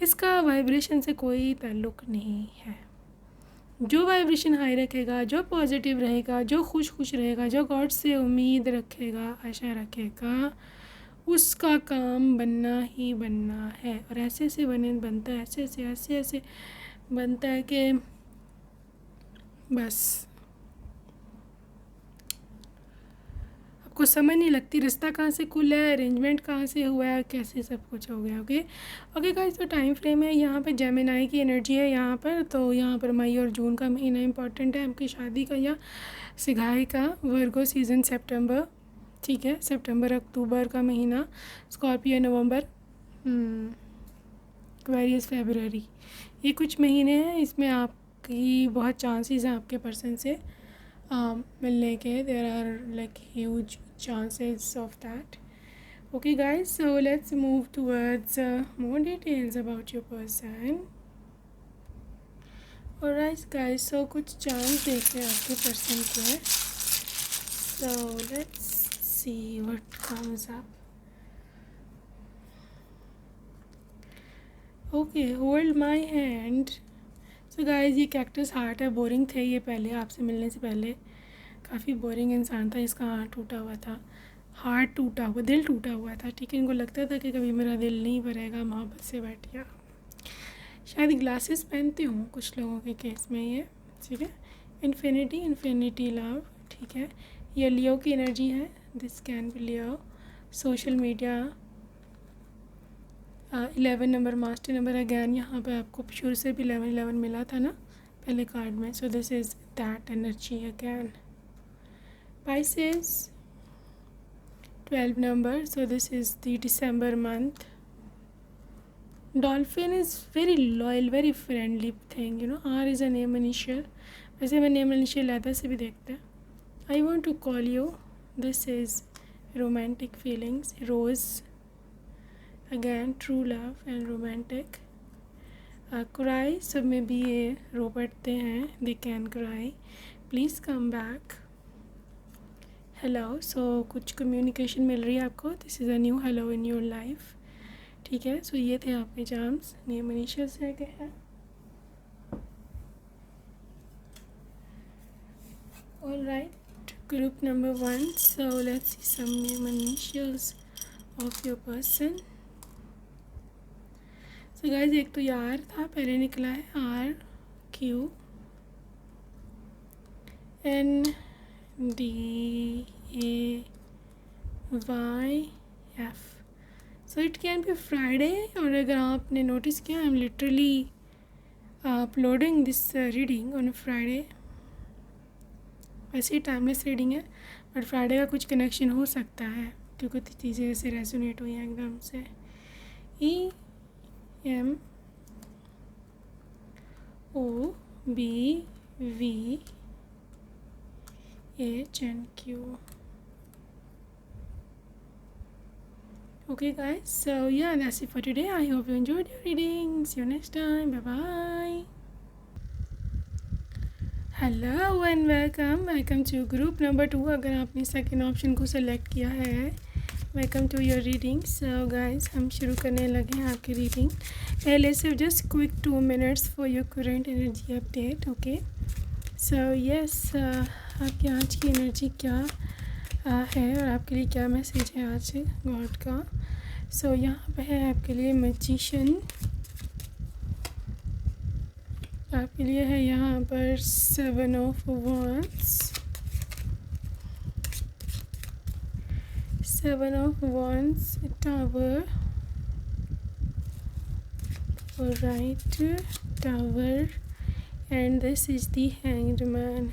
इसका वाइब्रेशन से कोई ताल्लुक़ नहीं है। जो वाइब्रेशन हाई रखेगा, जो पॉजिटिव रहेगा, जो खुश रहेगा, जो गॉड से उम्मीद रखेगा, आशा रखेगा, उसका काम बनना ही बनना है। और ऐसे बनता है, ऐसे बनता है कि बस आपको समझ नहीं लगती रिश्ता कहाँ से खुला है, अरेंजमेंट कहाँ से हुआ है, कैसे सब कुछ हो गया। ओके गाइस, तो टाइम फ्रेम है यहाँ पे, जेमिनाई की एनर्जी है यहाँ पर। तो यहाँ पर मई और जून का महीना इंपॉर्टेंट है आपकी शादी का या सिगाई का। वर्गो सीज़न सितंबर, ठीक है, सितंबर अक्टूबर का महीना। स्कॉर्पियो नवंबर, एक्वेरियस फरवरी, ये कुछ महीने हैं, इसमें आपकी बहुत चांसेस हैं आपके पर्सन से मिलने के। There are like huge chances of that. Okay guys, so let's move towards more details about your person. Alright guys, so कुछ चांस देखते हैं आपके पर्सन के। So let's see what comes up. Okay, hold my hand. So guys, ये cactus heart है, boring थे ये पहले, आपसे मिलने से पहले काफ़ी बोरिंग इंसान था, इसका हार्ट टूटा हुआ था, हार्ट टूटा हुआ, दिल टूटा हुआ था। ठीक है, इनको लगता था कि कभी मेरा दिल नहीं भरेगा, मोहब्बत से बैठ गया। शायद ग्लासेस पहनते हूँ कुछ लोगों के केस में ये। ठीक है, इन्फिनिटी लव। ठीक है, ये लियो की एनर्जी है, this can B Leo. Social media 11 number, master number again, यहाँ पे आपको शुरू से भी 11 मिला था ना पहले कार्ड में। सो this is that energy again. Pisces 12 number, so this is the December month. Dolphin is very loyal, very friendly thing, R is a name initial, वैसे मैं नेम इनिशियल लेदर से भी देखते हैं। I want to call you, this is romantic feelings, rose again, true love and romantic. Cry, सब में भी ये रो पड़ते हैं, they can cry, please come back. Hello, so कुछ कम्युनिकेशन मिल रही है आपको, this is a new hello in your life. ठीक है, सो ये थे आपके चार्म्स, नेम इनिशियल्स रह गए हैं। Alright, group number 1, so let's see some name initials of your person. So guys, एक तो यार था पहले निकला है, R Q N D A Y F. So it can be Friday, और अगर आपने नोटिस किया, I am literally uploading this reading on Friday. वैसे ही टाइमलेस रीडिंग है, बट फ्राइडे का कुछ कनेक्शन हो सकता है क्योंकि चीज़ें ऐसे रेजोनेट हुई हैं एकदम से। EMOBVHNQ. Okay guys, so yeah, that's it for today. I hope you enjoyed your reading. See you next time. Bye bye. Hello and welcome to group number 2. अगर आपने सेकेंड ऑप्शन को सेलेक्ट किया है, welcome to your reading. So guys, हम शुरू करने लगे हैं आपकी रीडिंग। पहले सिर्फ just quick 2 minutes for your current energy update. Okay, so yes, आपकी आज की एनर्जी क्या है और आपके लिए क्या मैसेज है आज गॉड का। सो यहाँ पे है आपके लिए मैजिशियन, आपके लिए है यहाँ पर 7 of Wands, 7 of Wands, Tower, Alright, Tower, and this is the Hanged Man.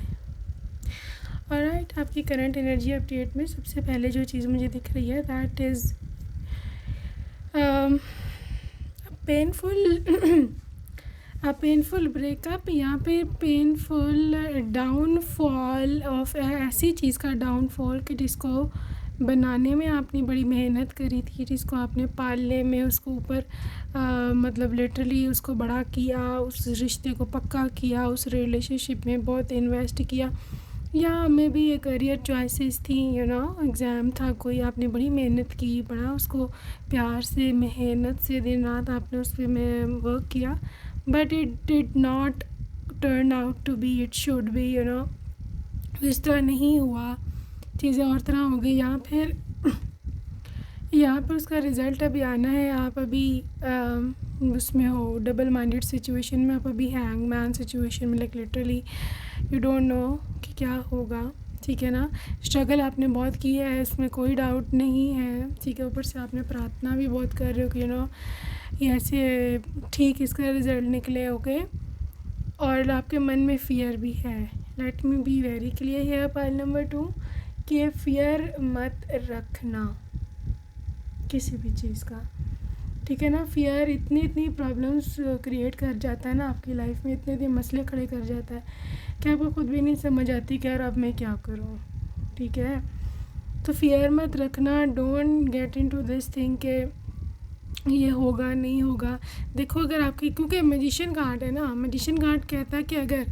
Alright, आपकी करंट एनर्जी अपडेट में सबसे पहले जो चीज़ मुझे दिख रही है दैट इज़ पेनफुल ब्रेकअप, यहाँ पे पेनफुल डाउनफॉल ऑफ ऐसी चीज़ का डाउनफॉल कि जिसको बनाने में आपने बड़ी मेहनत करी थी, जिसको आपने पालने में उसको ऊपर मतलब लिटरली उसको बड़ा किया, उस रिश्ते को पक्का किया, उस रिलेशनशिप में बहुत इन्वेस्ट किया, या मे बी ये करियर चॉइसेस थी, एग्ज़ाम था कोई, आपने बड़ी मेहनत की, बड़ा उसको प्यार से मेहनत से दिन रात आपने उस पर में वर्क किया, but it did not turn out to be it should be, इस तरह नहीं हुआ, चीज़ें और तरह हो गई। यहाँ पर उसका रिज़ल्ट अभी आना है। आप अभी उसमें हो डबल माइंडेड सिचुएशन में, आप अभी हैंग मैन सिचुएशन में, like literally you don't know कि क्या होगा, ठीक है ना। स्ट्रगल आपने बहुत की है, इसमें कोई डाउट नहीं है, ठीक है। ऊपर से आपने प्रार्थना भी बहुत कर रहे हो कि ये ऐसे ठीक इसका रिज़ल्ट निकले, ओके। और आपके मन में फ़ियर भी है। Let me be very clear here, pile number 2, कि फ़ियर मत रखना किसी भी चीज़ का, ठीक है ना। फ़ियर इतनी प्रॉब्लम्स क्रिएट कर जाता है ना आपकी लाइफ में, इतने मसले खड़े कर जाता है कि आपको खुद भी नहीं समझ आती कि यार अब मैं क्या करूँ, ठीक है। तो फ़ियर मत रखना, don't get into this thing के ये होगा नहीं होगा। देखो अगर आपकी, क्योंकि मैजिशियन का आर्ट है ना, मैजिशियन का आर्ट कहता है कि अगर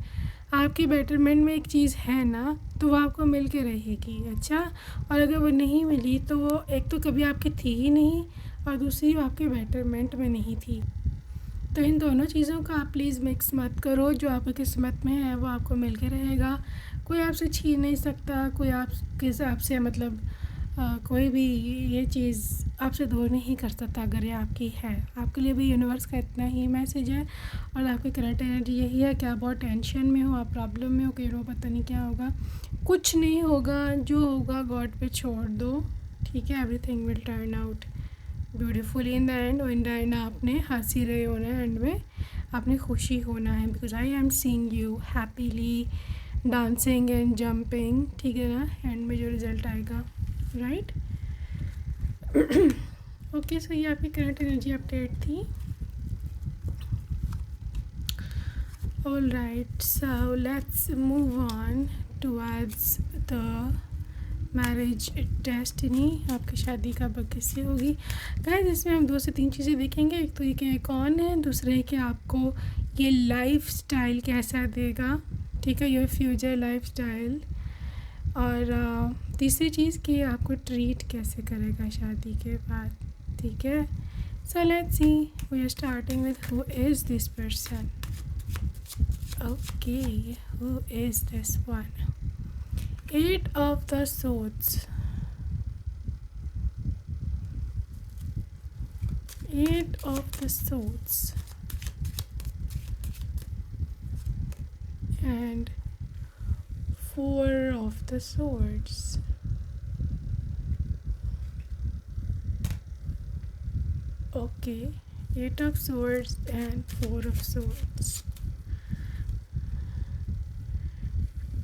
आपके बेटरमेंट में एक चीज़ है ना तो वो आपको मिल के रहेगी, अच्छा। और अगर वो नहीं मिली तो वो एक तो कभी आपकी थी ही नहीं, और दूसरी वो आपके बेटरमेंट में नहीं थी। तो इन दोनों चीज़ों का आप प्लीज़ मिक्स मत करो। जो आपकी किस्मत में है वो आपको मिल के रहेगा, कोई आपसे छीन नहीं सकता, कोई आपसे मतलब कोई भी ये चीज़ आपसे दूर नहीं कर सकता अगर ये आपकी है। आपके लिए भी यूनिवर्स का इतना ही मैसेज है, और आपकी करंट एनर्जी यही है कि आप बहुत टेंशन में हो, आप प्रॉब्लम में हो कि पता नहीं क्या होगा। कुछ नहीं होगा, जो होगा गॉड पे छोड़ दो, ठीक है। Everything will turn out beautifully in the end. और इन द एंड आपने हंसी रहे होना है, एंड में आपने खुशी होना है, because I am seeing you happily dancing and jumping, ठीक है ना। एंड में जो रिज़ल्ट आएगा, राइट। ओके, सो ये आपकी करंट एनर्जी अपडेट थी। All right, so let's move on towards the marriage destiny. आपकी शादी कब किससे होगी गाइस, इसमें हम 2 से 3 चीज़ें देखेंगे। एक तो ये कि कौन है, दूसरा है कि आपको ये लाइफ स्टाइल कैसा देगा, ठीक है, योर फ्यूचर लाइफ स्टाइल। और तीसरी चीज़ कि आपको ट्रीट कैसे करेगा शादी के बाद, ठीक है। So let's see, we are starting with who is this person. Okay, who is this one? 8 of the swords, 8 of the swords, and 4 of the swords. Okay, 8 of swords and 4 of swords.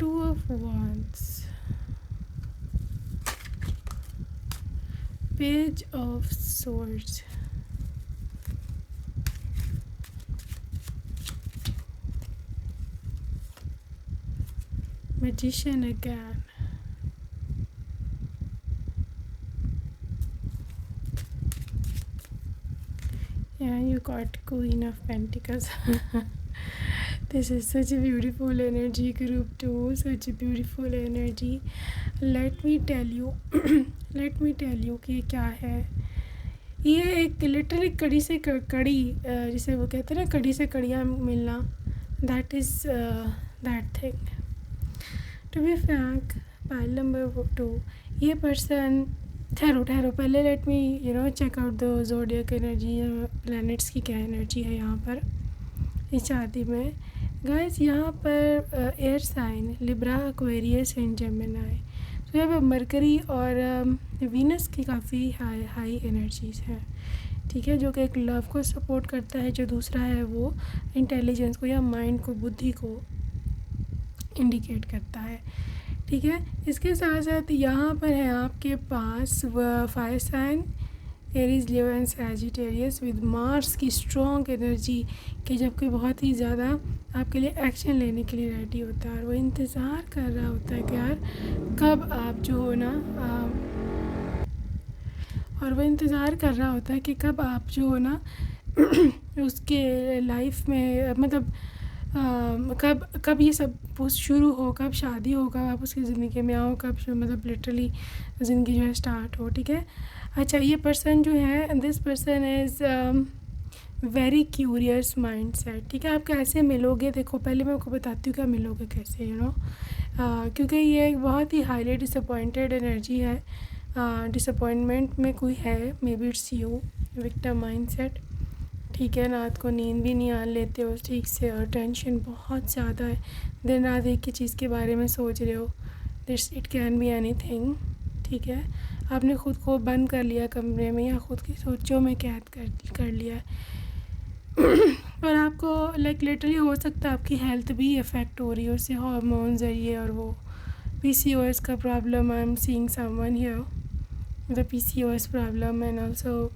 2 of wands, Page of swords, Magician again, yeah, you got Queen of Pentacles. This is such a beautiful energy, group 2, such a beautiful energy. Let me tell you कि ये क्या है। ये एक literally कड़ी से कड़ी, जिसे वो कहते हैं ना कड़ी से कड़ियाँ मिलना, that is that thing. To be frank, pile number 2, ये पर्सन, ठहरो पहले let me check out the zodiac energy, planets की क्या एनर्जी है यहाँ पर इस शादी में। गाइस यहाँ पर air sign Libra, Aquarius and Gemini, तो यहाँ पर मरकरी और वीनस की काफ़ी हाई एनर्जीज़ हैं। ठीक है, जो कि एक लव को सपोर्ट करता है, जो दूसरा है वो इंटेलिजेंस को या माइंड को, बुद्धि को इंडिकेट करता है। ठीक है, इसके साथ साथ यहाँ पर है आपके पास fire sign Aries, Leo and Sagittarius with Mars की स्ट्रॉन्ग एनर्जी कि जब कोई बहुत ही ज़्यादा आपके लिए एक्शन लेने के लिए रेडी होता है और वो इंतज़ार कर रहा होता है कि यार कब आप जो हो ना और वो इंतज़ार कर रहा होता है कि कब आप जो हो ना उसके लाइफ में मतलब कब ये सब शुरू हो, कब शादी हो, कब आप उसकी ज़िंदगी में आओ, कब मतलब लिटरली ज़िंदगी जो है स्टार्ट हो। ठीक है, अच्छा ये पर्सन जो है, this person is very curious mind set. ठीक है, आप कैसे मिलोगे, देखो पहले मैं आपको बताती हूँ क्या मिलोगे कैसे, क्योंकि ये एक बहुत ही हाईली डिसअपॉइंटेड एनर्जी है। डिसअपॉइंटमेंट में कोई है, may be it's you, victim mind set. ठीक है, रात को नींद भी नहीं आने लेते हो ठीक से और टेंशन बहुत ज़्यादा है, दिन रात एक ही चीज़ के बारे में सोच रहे हो। This it can be anything. ठीक है, आपने ख़ुद को बंद कर लिया कमरे में या ख़ुद की सोचों में कैद कर लिया और आपको लाइक लिटरली हो सकता है आपकी हेल्थ भी इफ़ेक्ट हो रही है उससे, हार्मोन ज़रिए, और वो PCOS का problem, I am seeing someone here the PCOS problem and also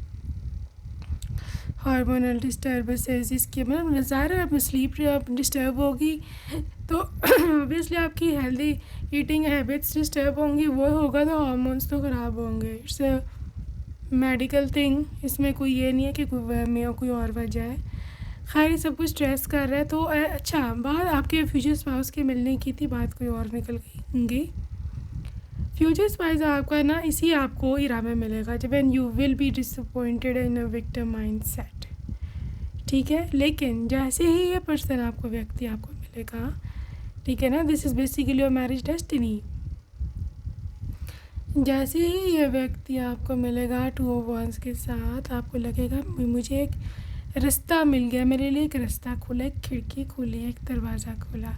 hormonal disturbances. इसके मतलब ज़ाहिर है आप स्लीप डिस्टर्ब होगी तो ऑब्वियसली आपकी हेल्दी ईटिंग हैबिट्स डिस्टर्ब होंगी, वो होगा तो हार्मोन्स तो ख़राब होंगे। इट्स अ मेडिकल थिंग, इसमें कोई ये नहीं है कि कोई वहम या कोई और वजह है। खैर सब कुछ स्ट्रेस कर रहा है तो अच्छा बात आपके फ्यूचर स्पाउस के मिलने की थी, बात कोई और निकल गई। फ्यूचर स्पाउस आपका ना इसी आपको इरा में मिलेगा जब and you will be disappointed in a victim mind set. ठीक है, लेकिन जैसे ही ये पर्सन आपको, व्यक्ति आपको मिलेगा, ठीक है ना, this is basically your marriage destiny. जैसे ही ये व्यक्ति आपको मिलेगा 2 of Wands के साथ, आपको लगेगा मुझे एक रास्ता मिल गया, मेरे लिए एक रास्ता खुला, एक खिड़की खुली, एक दरवाज़ा खुला।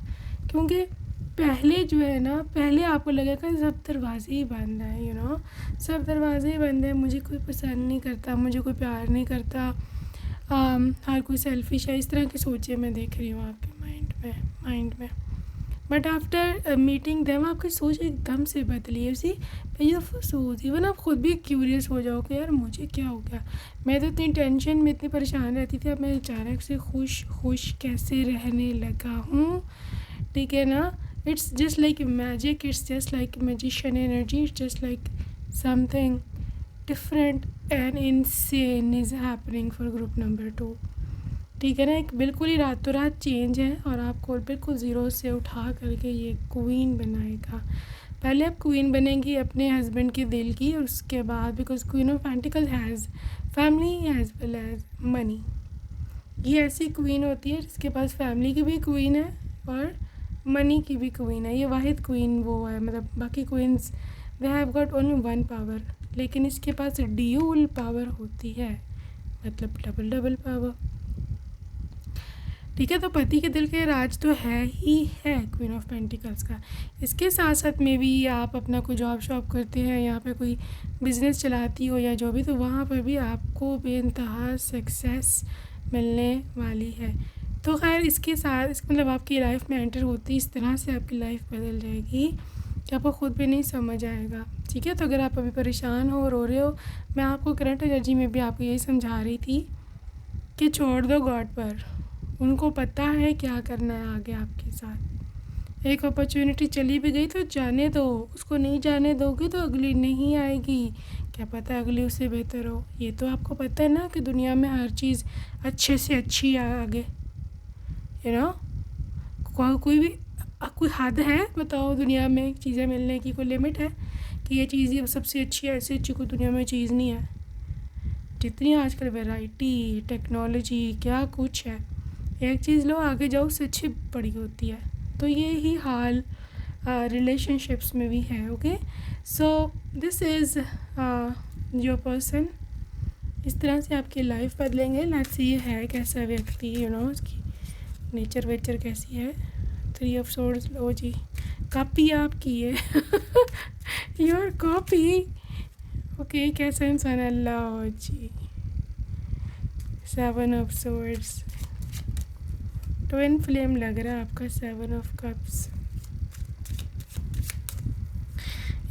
क्योंकि पहले जो है ना, पहले आपको लगेगा सब दरवाजे ही बंद हैं, सब दरवाजे ही बंद हैं, मुझे कोई पसंद नहीं करता, मुझे कोई प्यार नहीं करता, हर कोई सेल्फिश है, इस तरह की सोचें मैं देख रही हूँ आपके माइंड में। बट आफ्टर मीटिंग देम आपकी सोच एकदम से बदली है। उसी ब्यूटीफुल सोच, इवन आप खुद भी क्यूरियस हो जाओ कि यार मुझे क्या हो गया, मैं तो इतनी टेंशन में, इतनी परेशान रहती थी, अब मैं अचानक से खुश कैसे रहने लगा हूँ। ठीक है ना, it's just like magic, it's just like magician energy, it's just like something different and insane is happening for group number 2। ठीक है ना, एक बिल्कुल ही रातों रात चेंज है और आपको बिल्कुल ज़ीरो से उठा करके ये क्वीन बनाएगा। पहले आप क्वीन बनेंगी अपने हस्बैंड के दिल की, और उसके बाद because queen of pentacle has family as well as money. ये ऐसी क्वीन होती है जिसके पास फैमिली की भी क्वीन है और मनी की भी क्वीन है। ये वाहिद क्वीन वो है, मतलब बाकी queens they have got only 1 power, लेकिन इसके पास ड्यूल पावर होती है, मतलब डबल पावर। ठीक है, तो पति के दिल के राज तो है ही है क्वीन ऑफ पेंटिकल्स का। इसके साथ साथ में भी आप अपना कोई जॉब शॉप करते हैं, यहाँ पे कोई बिज़नेस चलाती हो या जो भी, तो वहाँ पर भी आपको बेइंतहा सक्सेस मिलने वाली है। तो खैर इसके साथ मतलब आपकी लाइफ में एंटर होती इस तरह से आपकी लाइफ बदल जाएगी कि आपको ख़ुद भी नहीं समझ आएगा। ठीक है, तो अगर आप अभी परेशान हो, रो रहे हो, मैं आपको करंट एनर्जी में भी आपको यही समझा रही थी कि छोड़ दो गॉड पर, उनको पता है क्या करना है आगे आपके साथ। एक अपॉर्चुनिटी चली भी गई तो जाने दो, उसको नहीं जाने दोगे तो अगली नहीं आएगी, क्या पता अगली उससे बेहतर हो। ये तो आपको पता है ना कि दुनिया में हर चीज़ अच्छे से अच्छी आगे, कोई हद है बताओ दुनिया में चीज़ें मिलने की, कोई लिमिट है कि ये चीज़ ये सबसे अच्छी है, ऐसे अच्छी कोई दुनिया में चीज़ नहीं है। जितनी आजकल वैरायटी, टेक्नोलॉजी, क्या कुछ है, एक चीज़ लो आगे जाओ उससे अच्छी बड़ी होती है। तो ये ही हाल रिलेशनशिप्स में भी है। Okay, so this is your person. इस तरह से आपकी लाइफ बदलेंगे। लेट्स सी ये है कैसा व्यक्ति, उसकी नेचर वेचर कैसी है। 3 of Swords, लो जी, कॉपी आपकी है योर कॉपी। ओके, कैसा इंसान है, लो जी, 7 ऑफ सोर्ड्स, ट्विन फ्लेम लग रहा है आपका 7 ऑफ कप्स।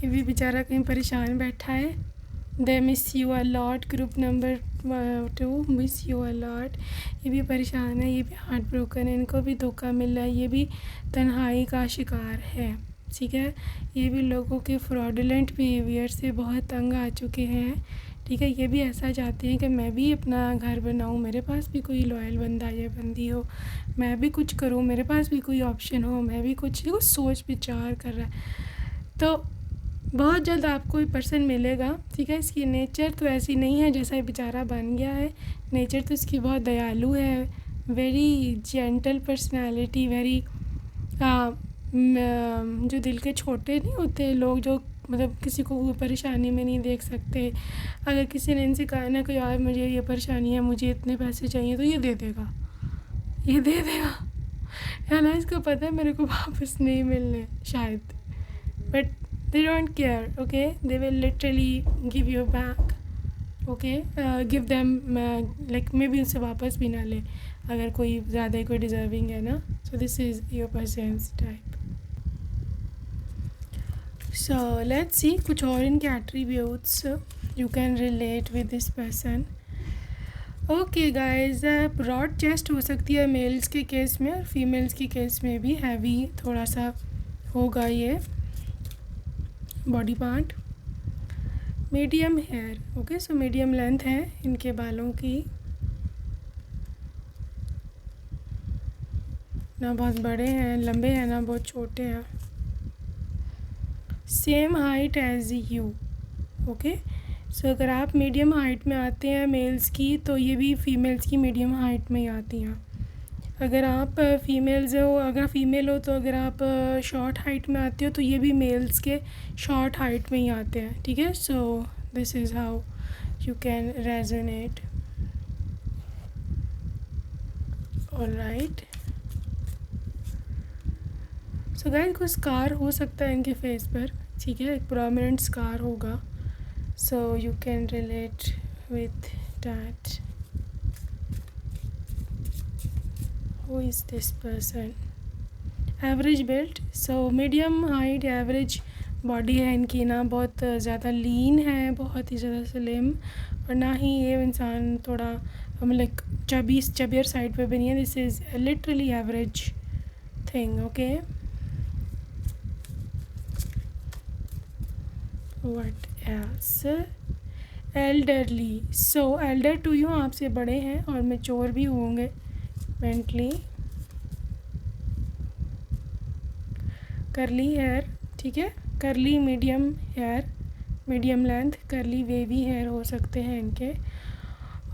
ये भी बेचारा कहीं परेशान बैठा है। They miss you a lot, group number 2 miss you a lot. ये भी परेशान है, ये भी हार्ट ब्रोकन है, इनको भी धोखा मिल रहा है, ये भी तन्हाई का शिकार है। ठीक है, ये भी लोगों के फ्रॉडुलेंट बिहेवियर से बहुत तंग आ चुके हैं। ठीक है, ये भी ऐसा चाहते हैं कि मैं भी अपना घर बनाऊं, मेरे पास भी कोई लॉयल बंदा या बंदी हो, मैं भी कुछ करूं, मेरे पास भी कोई ऑप्शन हो, मैं भी कुछ सोच विचार कर रहा है। तो बहुत जल्द आपको ये पर्सन मिलेगा। ठीक है, इसकी नेचर तो ऐसी नहीं है जैसा ये बेचारा बन गया है। नेचर तो इसकी बहुत दयालु है, वेरी जेंटल पर्सनालिटी, वेरी जो दिल के छोटे नहीं होते लोग, जो मतलब किसी को परेशानी में नहीं देख सकते। अगर किसी ने इनसे कहा ना कि यार मुझे ये परेशानी है, मुझे इतने पैसे चाहिए, तो ये दे देगा, ये दे देगा। या ना, इसको पता है मेरे को वापस नहीं मिलने शायद, but they don't care. Okay, they will literally give you back. Okay, give them like maybe उनसे वापस भी ना ले अगर कोई ज़्यादा ही कोई डिज़र्विंग है ना। so this is your person's type. so let's see कुछ और इनके attributes you can relate with this person. Okay guys, broad chest हो सकती है मेल्स के केस में, और फीमेल्स के केस में भी हैवी थोड़ा सा होगा ये body part. Medium hair, okay, so medium length है इनके बालों की, ना बहुत बड़े हैं लंबे हैं, ना बहुत छोटे हैं। Same height as you, okay, so अगर आप मीडियम हाइट में आते हैं मेल्स की, तो ये भी फीमेल्स की मीडियम हाइट में ही आती हैं। अगर आप फीमेल्स हो, अगर फीमेल हो, तो अगर आप शॉर्ट हाइट में आते हो, तो ये भी मेल्स के शॉर्ट हाइट में ही आते हैं। ठीक है, सो this is how you can resonate. Alright, so guys कुछ स्कार हो सकता है इनके फेस पर। ठीक है, एक प्रोमिनेंट स्कार होगा, so you can relate with that. Who is this person? Average built, so medium height, average body है इनकी, ना बहुत ज़्यादा लीन है, बहुत ही ज़्यादा स्लिम, और ना ही ये इंसान थोड़ा लाइक चबियर साइड पे भी नहीं है। This is literally average thing. Okay, what else? Elderly, so elder to you, आपसे बड़े हैं और मैच्योर भी होंगे मेंटली। करली हेयर, ठीक है, curly medium hair, medium length, curly wavy hair हो सकते हैं इनके।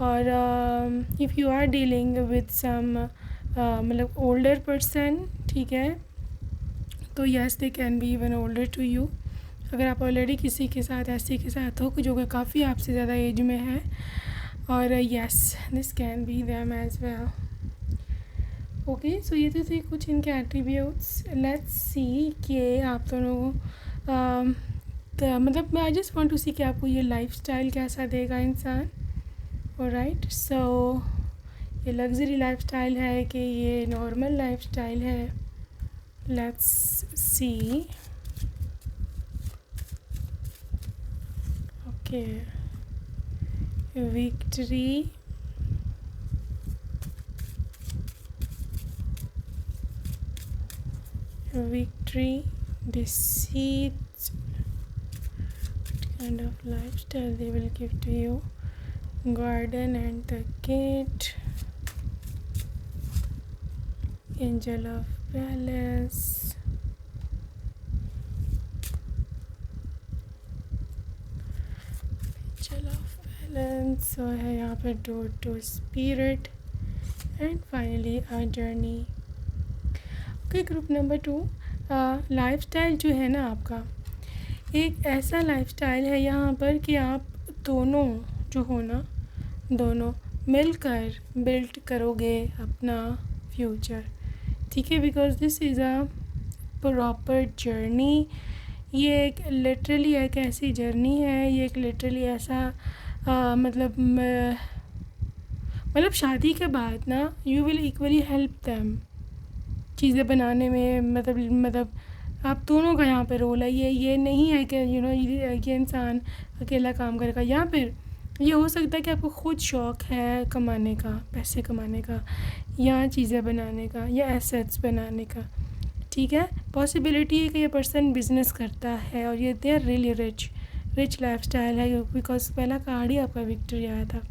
और if you are dealing with some मतलब ओल्डर पर्सन, ठीक है, तो yes they can be even older to you. अगर आप ऑलरेडी किसी के साथ ऐसे के साथ हो जो कि काफ़ी आपसे ज़्यादा एज में है, और yes this can be them as well. Okay, so ये तो थे कुछ इनके एट्रीब्यूट्स। लेट्स सी कि आप दोनों मतलब आई जस्ट वांट टू सी कि आपको ये लाइफस्टाइल कैसा देगा इंसान। ऑलराइट, सो ये लग्जरी लाइफस्टाइल है कि ये नॉर्मल लाइफस्टाइल है। Let's see. Okay, victory, victory, deceit, what kind of lifestyle they will give to you? Garden and the gate, angel of balance, angel of balance, so है यहाँ पे door to spirit, and finally a journey. Okay, group number 2, lifestyle जो है ना आपका, एक ऐसा lifestyle है यहाँ पर कि आप दोनों जो हो ना, दोनों मिलकर बिल्ड करोगे अपना फ्यूचर। ठीक है, because this is a proper journey. ये एक लिटरली एक ऐसी जर्नी है, ये एक लिटरली ऐसा मतलब मतलब शादी के बाद ना you will equally help them चीज़ें बनाने में, मतलब आप दोनों का यहाँ पे रोल है। ये नहीं है कि ये इंसान अकेला काम करेगा। या फिर ये हो सकता है कि आपको खुद शौक़ है कमाने का, पैसे कमाने का, या चीज़ें बनाने का, या एसेट्स बनाने का, ठीक है। पॉसिबिलिटी है कि ये पर्सन बिज़नेस करता है और ये they are really rich lifestyle है, बिकॉज पहला कार्ड ही आपका विक्ट्री आया था।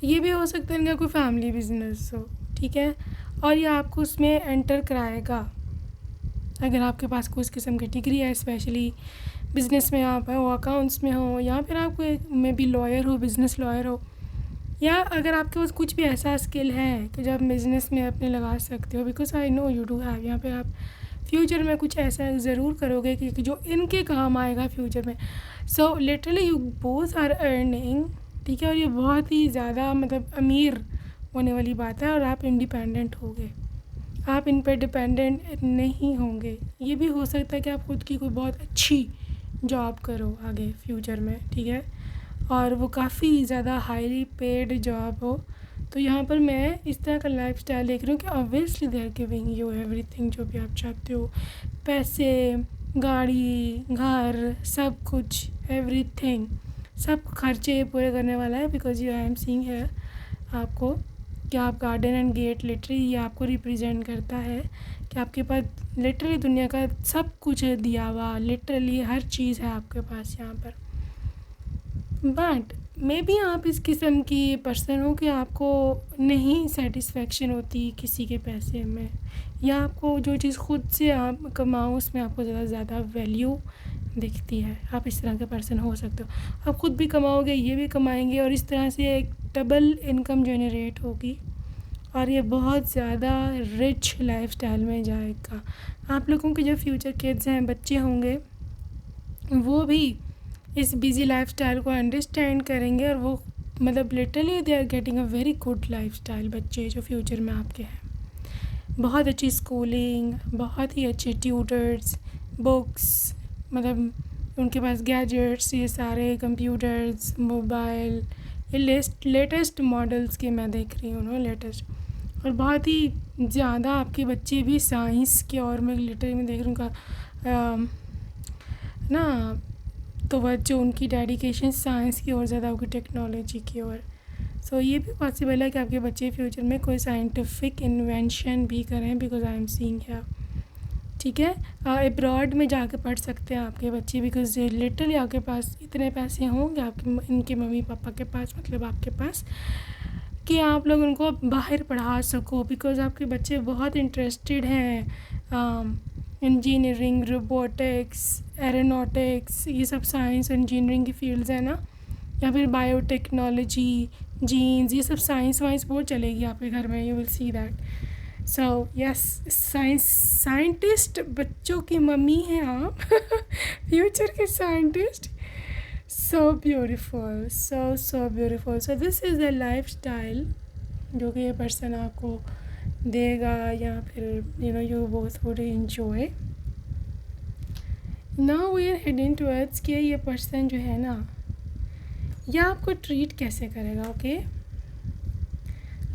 ये भी हो सकता है इनका कोई फैमिली बिजनेस हो, ठीक है, और ये आपको उसमें एंटर कराएगा अगर आपके पास कोई इस किस्म की डिग्री है, स्पेशली बिज़नेस में आप हो, अकाउंट्स में हो, या फिर आप कोई में भी लॉयर हो, बिज़नेस लॉयर हो, या अगर आपके पास कुछ भी ऐसा स्किल है कि जब बिज़नेस में अपने लगा सकते हो, because I know you do have. यहाँ पे आप फ्यूचर में कुछ ऐसा ज़रूर करोगे कि जो इनके काम आएगा फ्यूचर में। So literally you both are earning, ठीक है, और ये बहुत ही ज़्यादा मतलब अमीर होने वाली बात है, और आप इंडिपेंडेंट होगे, आप इन पर डिपेंडेंट नहीं होंगे। ये भी हो सकता है कि आप खुद की कोई बहुत अच्छी जॉब करो आगे फ्यूचर में, ठीक है, और वो काफ़ी ज़्यादा हाईली पेड जॉब हो। तो यहाँ पर मैं इस तरह का लाइफस्टाइल देख रही हूँ कि obviously they are giving you everything जो भी आप चाहते हो, पैसे, गाड़ी, घर, सब कुछ, एवरीथिंग, सब खर्चे पूरे करने वाला है। Because you I am seeing है आपको कि आप गार्डन एंड गेट लिटरली ये आपको रिप्रेजेंट करता है कि आपके पास लिटरली दुनिया का सब कुछ दिया हुआ, लिटरली हर चीज़ है आपके पास यहाँ पर। बट मे बी आप इस किस्म की पर्सन हो कि आपको नहीं सेटिस्फेक्शन होती किसी के पैसे में, या आपको जो चीज़ खुद से आप कमाओ उसमें आपको ज़्यादा वैल्यू दिखती है। आप इस तरह के पर्सन हो सकते हो, आप खुद भी कमाओगे, ये भी कमाएंगे, और इस तरह से एक डबल इनकम जनरेट होगी, और ये बहुत ज़्यादा रिच लाइफस्टाइल में जाएगा। आप लोगों के जो फ्यूचर किड्स हैं, बच्चे होंगे, वो भी इस बिज़ी लाइफस्टाइल को अंडरस्टैंड करेंगे, और वो मतलब literally they are getting a very good lifestyle. बच्चे जो फ्यूचर में आपके हैं, बहुत अच्छी स्कूलिंग, बहुत ही अच्छे ट्यूटर्स, बुक्स, मतलब उनके पास गैजेट्स, ये सारे कंप्यूटर्स, मोबाइल, ये लेटेस्ट मॉडल्स के मैं देख रही हूँ ना, लेटेस्ट, और बहुत ही ज़्यादा आपके बच्चे भी साइंस के, और मैं लिटरली में देख रही हूँ का ना, तो जो उनकी डेडिकेशन साइंस की और ज़्यादा होगी, टेक्नोलॉजी की ओर। सो ये भी पॉसिबल है कि आपके बच्चे फ्यूचर में कोई साइंटिफिक इन्वेंशन भी करें, because I am seeing here, ठीक है। अब्रॉड में जाके पढ़ सकते हैं आपके बच्चे, बिकॉज लिटरली आपके पास इतने पैसे होंगे, आपके इनके मम्मी पापा के पास, मतलब आपके पास, कि आप लोग उनको बाहर पढ़ा सको, बिकॉज आपके बच्चे बहुत इंटरेस्टेड हैं इंजीनियरिंग, रोबोटिक्स, एरोनॉटिक्स, ये सब साइंस इंजीनियरिंग की फील्ड्स हैं ना, या फिर बायोटेक्नोलॉजी, जीन्स, ये सब साइंस वाइंस बहुत चलेगी आपके घर में, you will see that. So yes, scientist बच्चों की मम्मी हैं आप फ्यूचर के scientist. So beautiful, so beautiful. So this is the lifestyle जो कि ये पर्सन आपको देगा, या फिर you both would enjoy. Now we are heading towards कि ये पर्सन जो है ना, या आपको ट्रीट कैसे करेगा। ओके,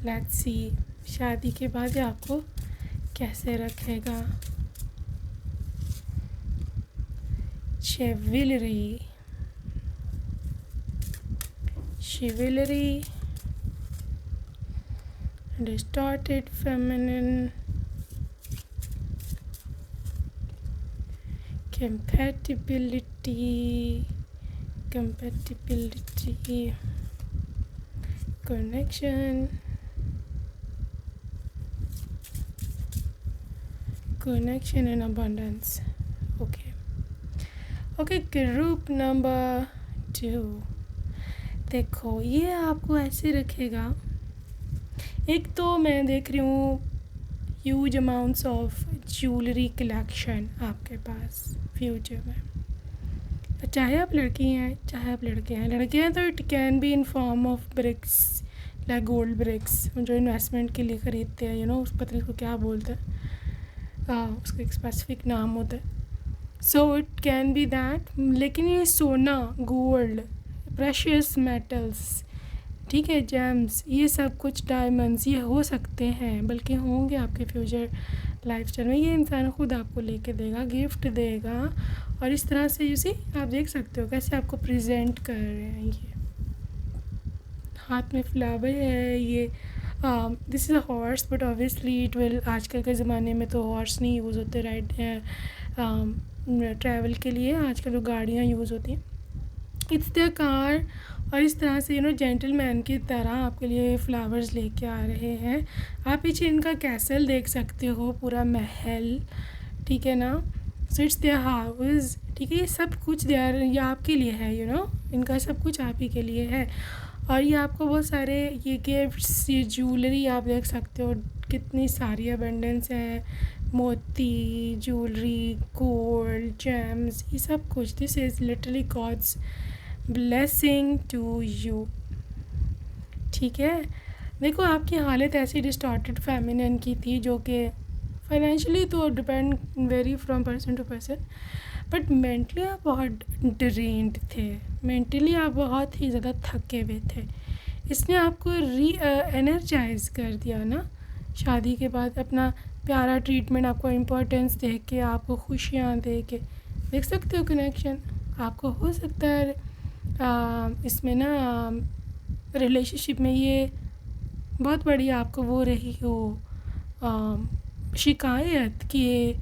लेट्स सी, शादी के बाद ये आपको कैसे रखेगा। शिविलरी, distorted feminine, compatibility, connection and abundance. Okay, group number 2। देखो ये आपको ऐसे रखेगा, एक तो मैं देख रही हूँ huge amounts of jewellery collection आपके पास फ्यूचर में, चाहे आप लड़की हैं चाहे आप लड़के हैं। लड़के हैं तो it can be in form of bricks, like gold bricks, जो इन्वेस्टमेंट के लिए ख़रीदते हैं, उस पता नहीं उसको क्या बोलते हैं, उसका एक स्पेसिफिक नाम होता है। So it can B that, लेकिन ये सोना, गोल्ड, प्रेशियस मेटल्स, ठीक है, जेम्स, ये सब कुछ डायमंड्स ये हो सकते हैं, बल्कि होंगे आपके फ्यूचर लाइफस्टाइल में। ये इंसान खुद आपको लेके देगा, गिफ्ट देगा, और इस तरह से यूसी आप देख सकते हो कैसे आपको प्रेजेंट कर रहे हैं। ये हाथ में फ्लावर है, ये this is a horse, but obviously it will, आजकल के ज़माने में तो हॉर्स नहीं यूज़ होते राइड ट्रैवल के लिए, आजकल तो गाड़ियाँ यूज़ होती हैं। इट्स द कार, और इस तरह से जेंटलमैन की तरह आपके लिए फ्लावर्स लेके आ रहे हैं। आप पीछे इनका कैसल देख सकते हो, पूरा महल, ठीक है ना। सो इट्स देयर हाउस, ठीक है। ये सब कुछ देयर ये आपके लिए है, इनका सब कुछ आप ही के लिए है। और ये आपको बहुत सारे ये गिफ्ट्स, ये ज्वेलरी आप देख सकते हो, कितनी सारी अबंडेंस है, मोती, ज्वेलरी, गोल्ड, जेम्स, ये सब कुछ। This is literally God's blessing to you, ठीक है। देखो आपकी हालत ऐसी डिस्टॉर्टेड फेमिनिन की थी, जो कि फाइनेंशियली तो depend very from person to person, but mentally आप बहुत ड्रेन्ड थे, मेंटली आप बहुत ही ज़्यादा थके हुए थे। इसने आपको एनर्जाइज कर दिया ना, शादी के बाद अपना प्यारा ट्रीटमेंट, आपको इम्पोर्टेंस दे के, आपको खुशियाँ दे के। देख सकते हो कनेक्शन आपको हो सकता है इसमें ना रिलेशनशिप में ये बहुत बड़ी आपको वो रही हो शिकायत कि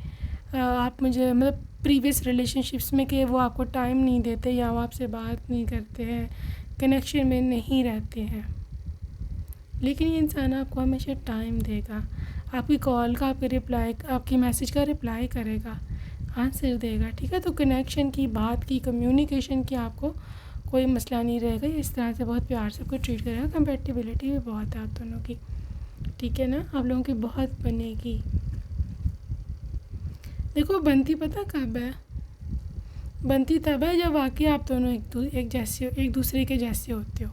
आप मुझे मतलब प्रीवियस रिलेशनशिप्स में कि वो आपको टाइम नहीं देते या वो आपसे बात नहीं करते हैं, कनेक्शन में नहीं रहते हैं। लेकिन ये इंसान आपको हमेशा टाइम देगा, आपकी कॉल का, आपके रिप्लाई, आपकी मैसेज का रिप्लाई करेगा, आंसर देगा, ठीक है। तो कनेक्शन की, बात की, कम्युनिकेशन की आपको कोई मसला नहीं रहेगा। इस तरह से बहुत प्यार से आपको ट्रीट करेगा। कंपैटिबिलिटी भी बहुत है आप दोनों की, ठीक है ना, आप लोगों की बहुत बनेगी। देखो बनती पता कब है, बनती तब है जब वाकई आप दोनों एक दूसरे के जैसे होते हो।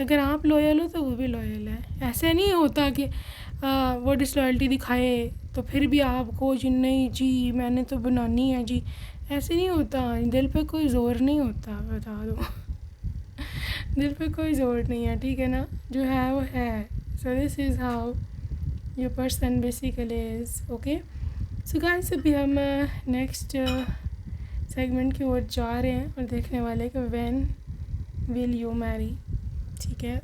अगर आप लॉयल हो तो वो भी लॉयल है। ऐसा नहीं होता कि वो डिसलॉयल्टी दिखाए तो फिर भी आपको जी नहीं जी मैंने तो बनानी है जी, ऐसे नहीं होता। दिल पे कोई ज़ोर नहीं होता, बता दो दिल पे कोई ज़ोर नहीं है, ठीक है ना, जो है वो है। सो this is how your person basically is, okay. So guys अभी हम नेक्स्ट सेगमेंट की ओर जा रहे हैं और देखने वाले कि व्हेन विल यू मैरी, ठीक है,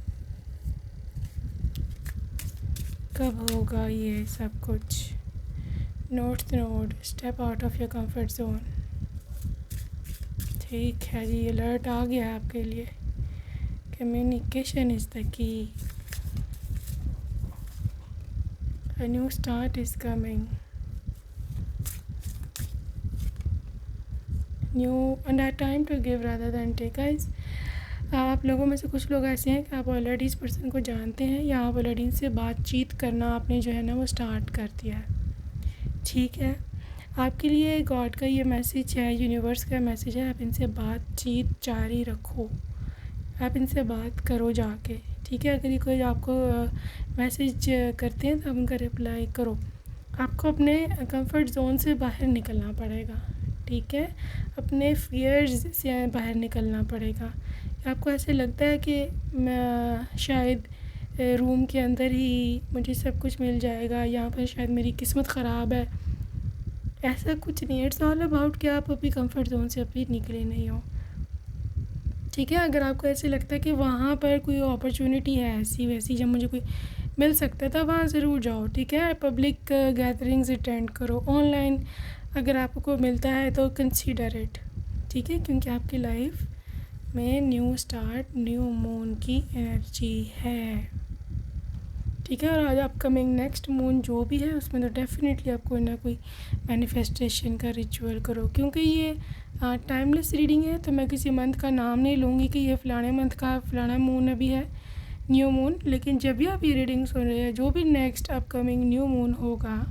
कब होगा ये सब कुछ। Note step out of your comfort zone, ठीक है जी। अलर्ट आ गया आपके लिए, communication is the key, a new start is coming, new end a time to give rather than take. Guys आप लोगों में से कुछ लोग ऐसे हैं कि आप ऑलरेडी इस पर्सन को जानते हैं या आप ऑलरेडी इनसे बातचीत करना आपने जो है ना वो स्टार्ट कर दिया है, ठीक है। आपके लिए गॉड का ये मैसेज है, यूनिवर्स का मैसेज है, आप इनसे बातचीत जारी रखो, आप इनसे बात करो जाके, ठीक है। अगर ये कोई आपको मैसेज करते हैं तो आप उनका रिप्लाई करो। आपको अपने कंफर्ट जोन से बाहर निकलना पड़ेगा, ठीक है, अपने फियर्स से बाहर निकलना पड़ेगा। आपको ऐसे लगता है कि मैं शायद रूम के अंदर ही मुझे सब कुछ मिल जाएगा, यहाँ पर शायद मेरी किस्मत ख़राब है, ऐसा कुछ नहीं है। इट्स ऑल अबाउट कि आप अभी कंफर्ट जोन से अभी निकले नहीं हो, ठीक है। अगर आपको ऐसे लगता है कि वहाँ पर कोई अपॉर्चुनिटी है ऐसी वैसी जब मुझे कोई मिल सकता है तो वहाँ ज़रूर जाओ, ठीक है। पब्लिक गैदरिंग्स अटेंड करो, ऑनलाइन अगर आपको मिलता है तो कंसीडर इट, ठीक है, क्योंकि आपकी लाइफ में न्यू स्टार्ट, न्यू मून की एनर्जी है, ठीक है। और आज अपकमिंग नेक्स्ट मून जो भी है उसमें तो डेफिनेटली आप कोई ना कोई मैनिफेस्टेशन का रिचुअल करो, क्योंकि ये टाइमलेस रीडिंग है। तो मैं किसी मंथ का नाम नहीं लूँगी कि ये फ़लाने मंथ का फ़लाना मून अभी है, न्यू मून, लेकिन जब भी आप ये रीडिंग सुन रहे हैं, जो भी नेक्स्ट अपकमिंग न्यू मून होगा,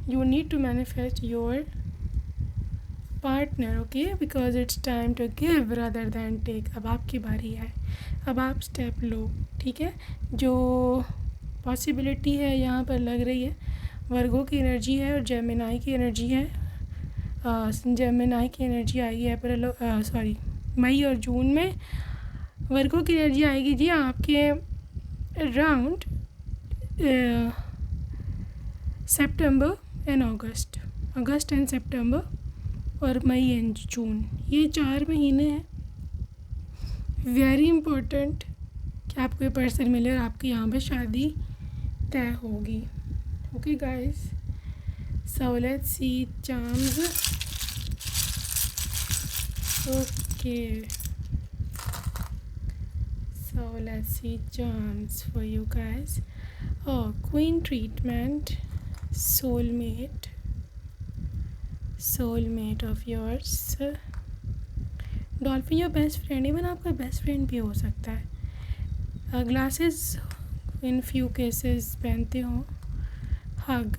you need to manifest your partner, okay, because it's time to give rather than take. अब आपकी बारी है, अब आप स्टेप लो, ठीक है। जो पॉसिबिलिटी है यहाँ पर लग रही है, वर्गो की एनर्जी है और जेमिनाई की एनर्जी है। जेमिनाई की एनर्जी आई है अप्रैल मई और जून में, वर्गों की एनर्जी आएगी जी आपके अराउंड सितंबर एंड अगस्त एंड सितंबर और मई एंड जून, ये 4 महीने हैं वेरी इम्पोर्टेंट कि आपको ये पर्सन मिले और आपकी यहाँ पे शादी तय होगी। Okay guys, so let's C charms. Okay, so let's see charms for you guys. Oh, queen treatment, soulmate of yours, dolphin your best friend, even आपका बेस्ट फ्रेंड भी हो सकता है। ग्लासेस इन फ्यू केसेस पहनते हो, hug.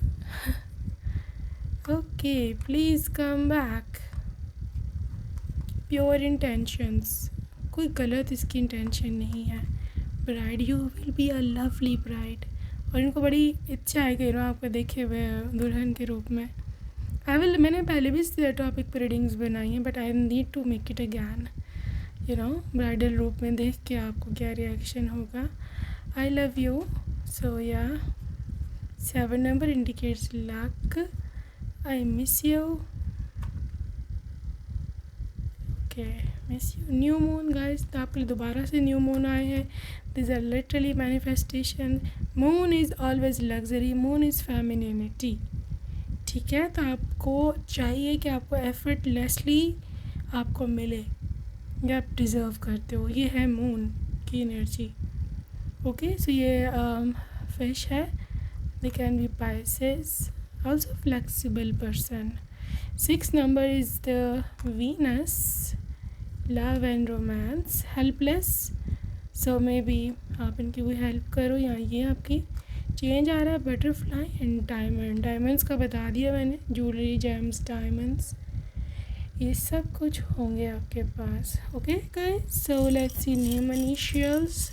Okay, please come back, pure intentions, कोई गलत इसकी इंटेंशन नहीं है। Bride, you will be a lovely bride, और इनको बड़ी इच्छा है कि आपको देखे हुए दुल्हन के रूप में। मैंने पहले भी इस टॉपिक पर रीडिंग्स बनाई हैं, but I need to make it again, bridal रूप में देख के आपको क्या रिएक्शन होगा। आई लव यू, सो या 7 number indicates luck, I miss you, okay miss you. New moon guys, तो आपके लिए दोबारा से न्यू मून आए हैं। This are literally manifestation. Moon is always luxury, moon is femininity, ठीक है। तो आपको चाहिए कि आपको एफर्टलेसली आपको मिले, ये आप डिज़र्व करते हो, ये है मून की एनर्जी। ओके, सो ये फिश है, दे can B Pisces, also flexible person. 6 number is the Venus, love and romance, helpless, so may be आप इनकी कोई हेल्प करो, या ये आपकी चेंज आ रहा है। बटरफ्लाई एंड डायमंड्स का बता दिया मैंने, ज्वेलरी, जेम्स, डायमंड्स, ये सब कुछ होंगे आपके पास। Okay guys, so let's see name initials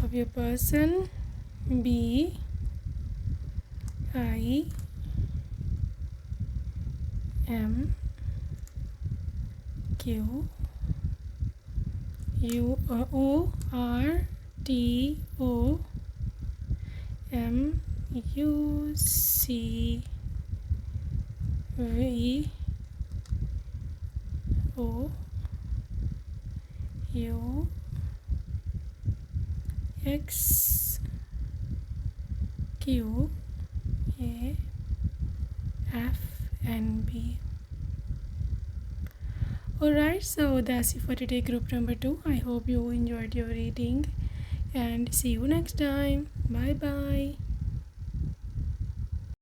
of your person, B, I, M, Q, U, O, R, T, O, M, U, C, V, O, U, X, Q, A, F, and B. Alright, so that's it for today, group number 2. I hope you enjoyed your reading and see you next time. Bye bye.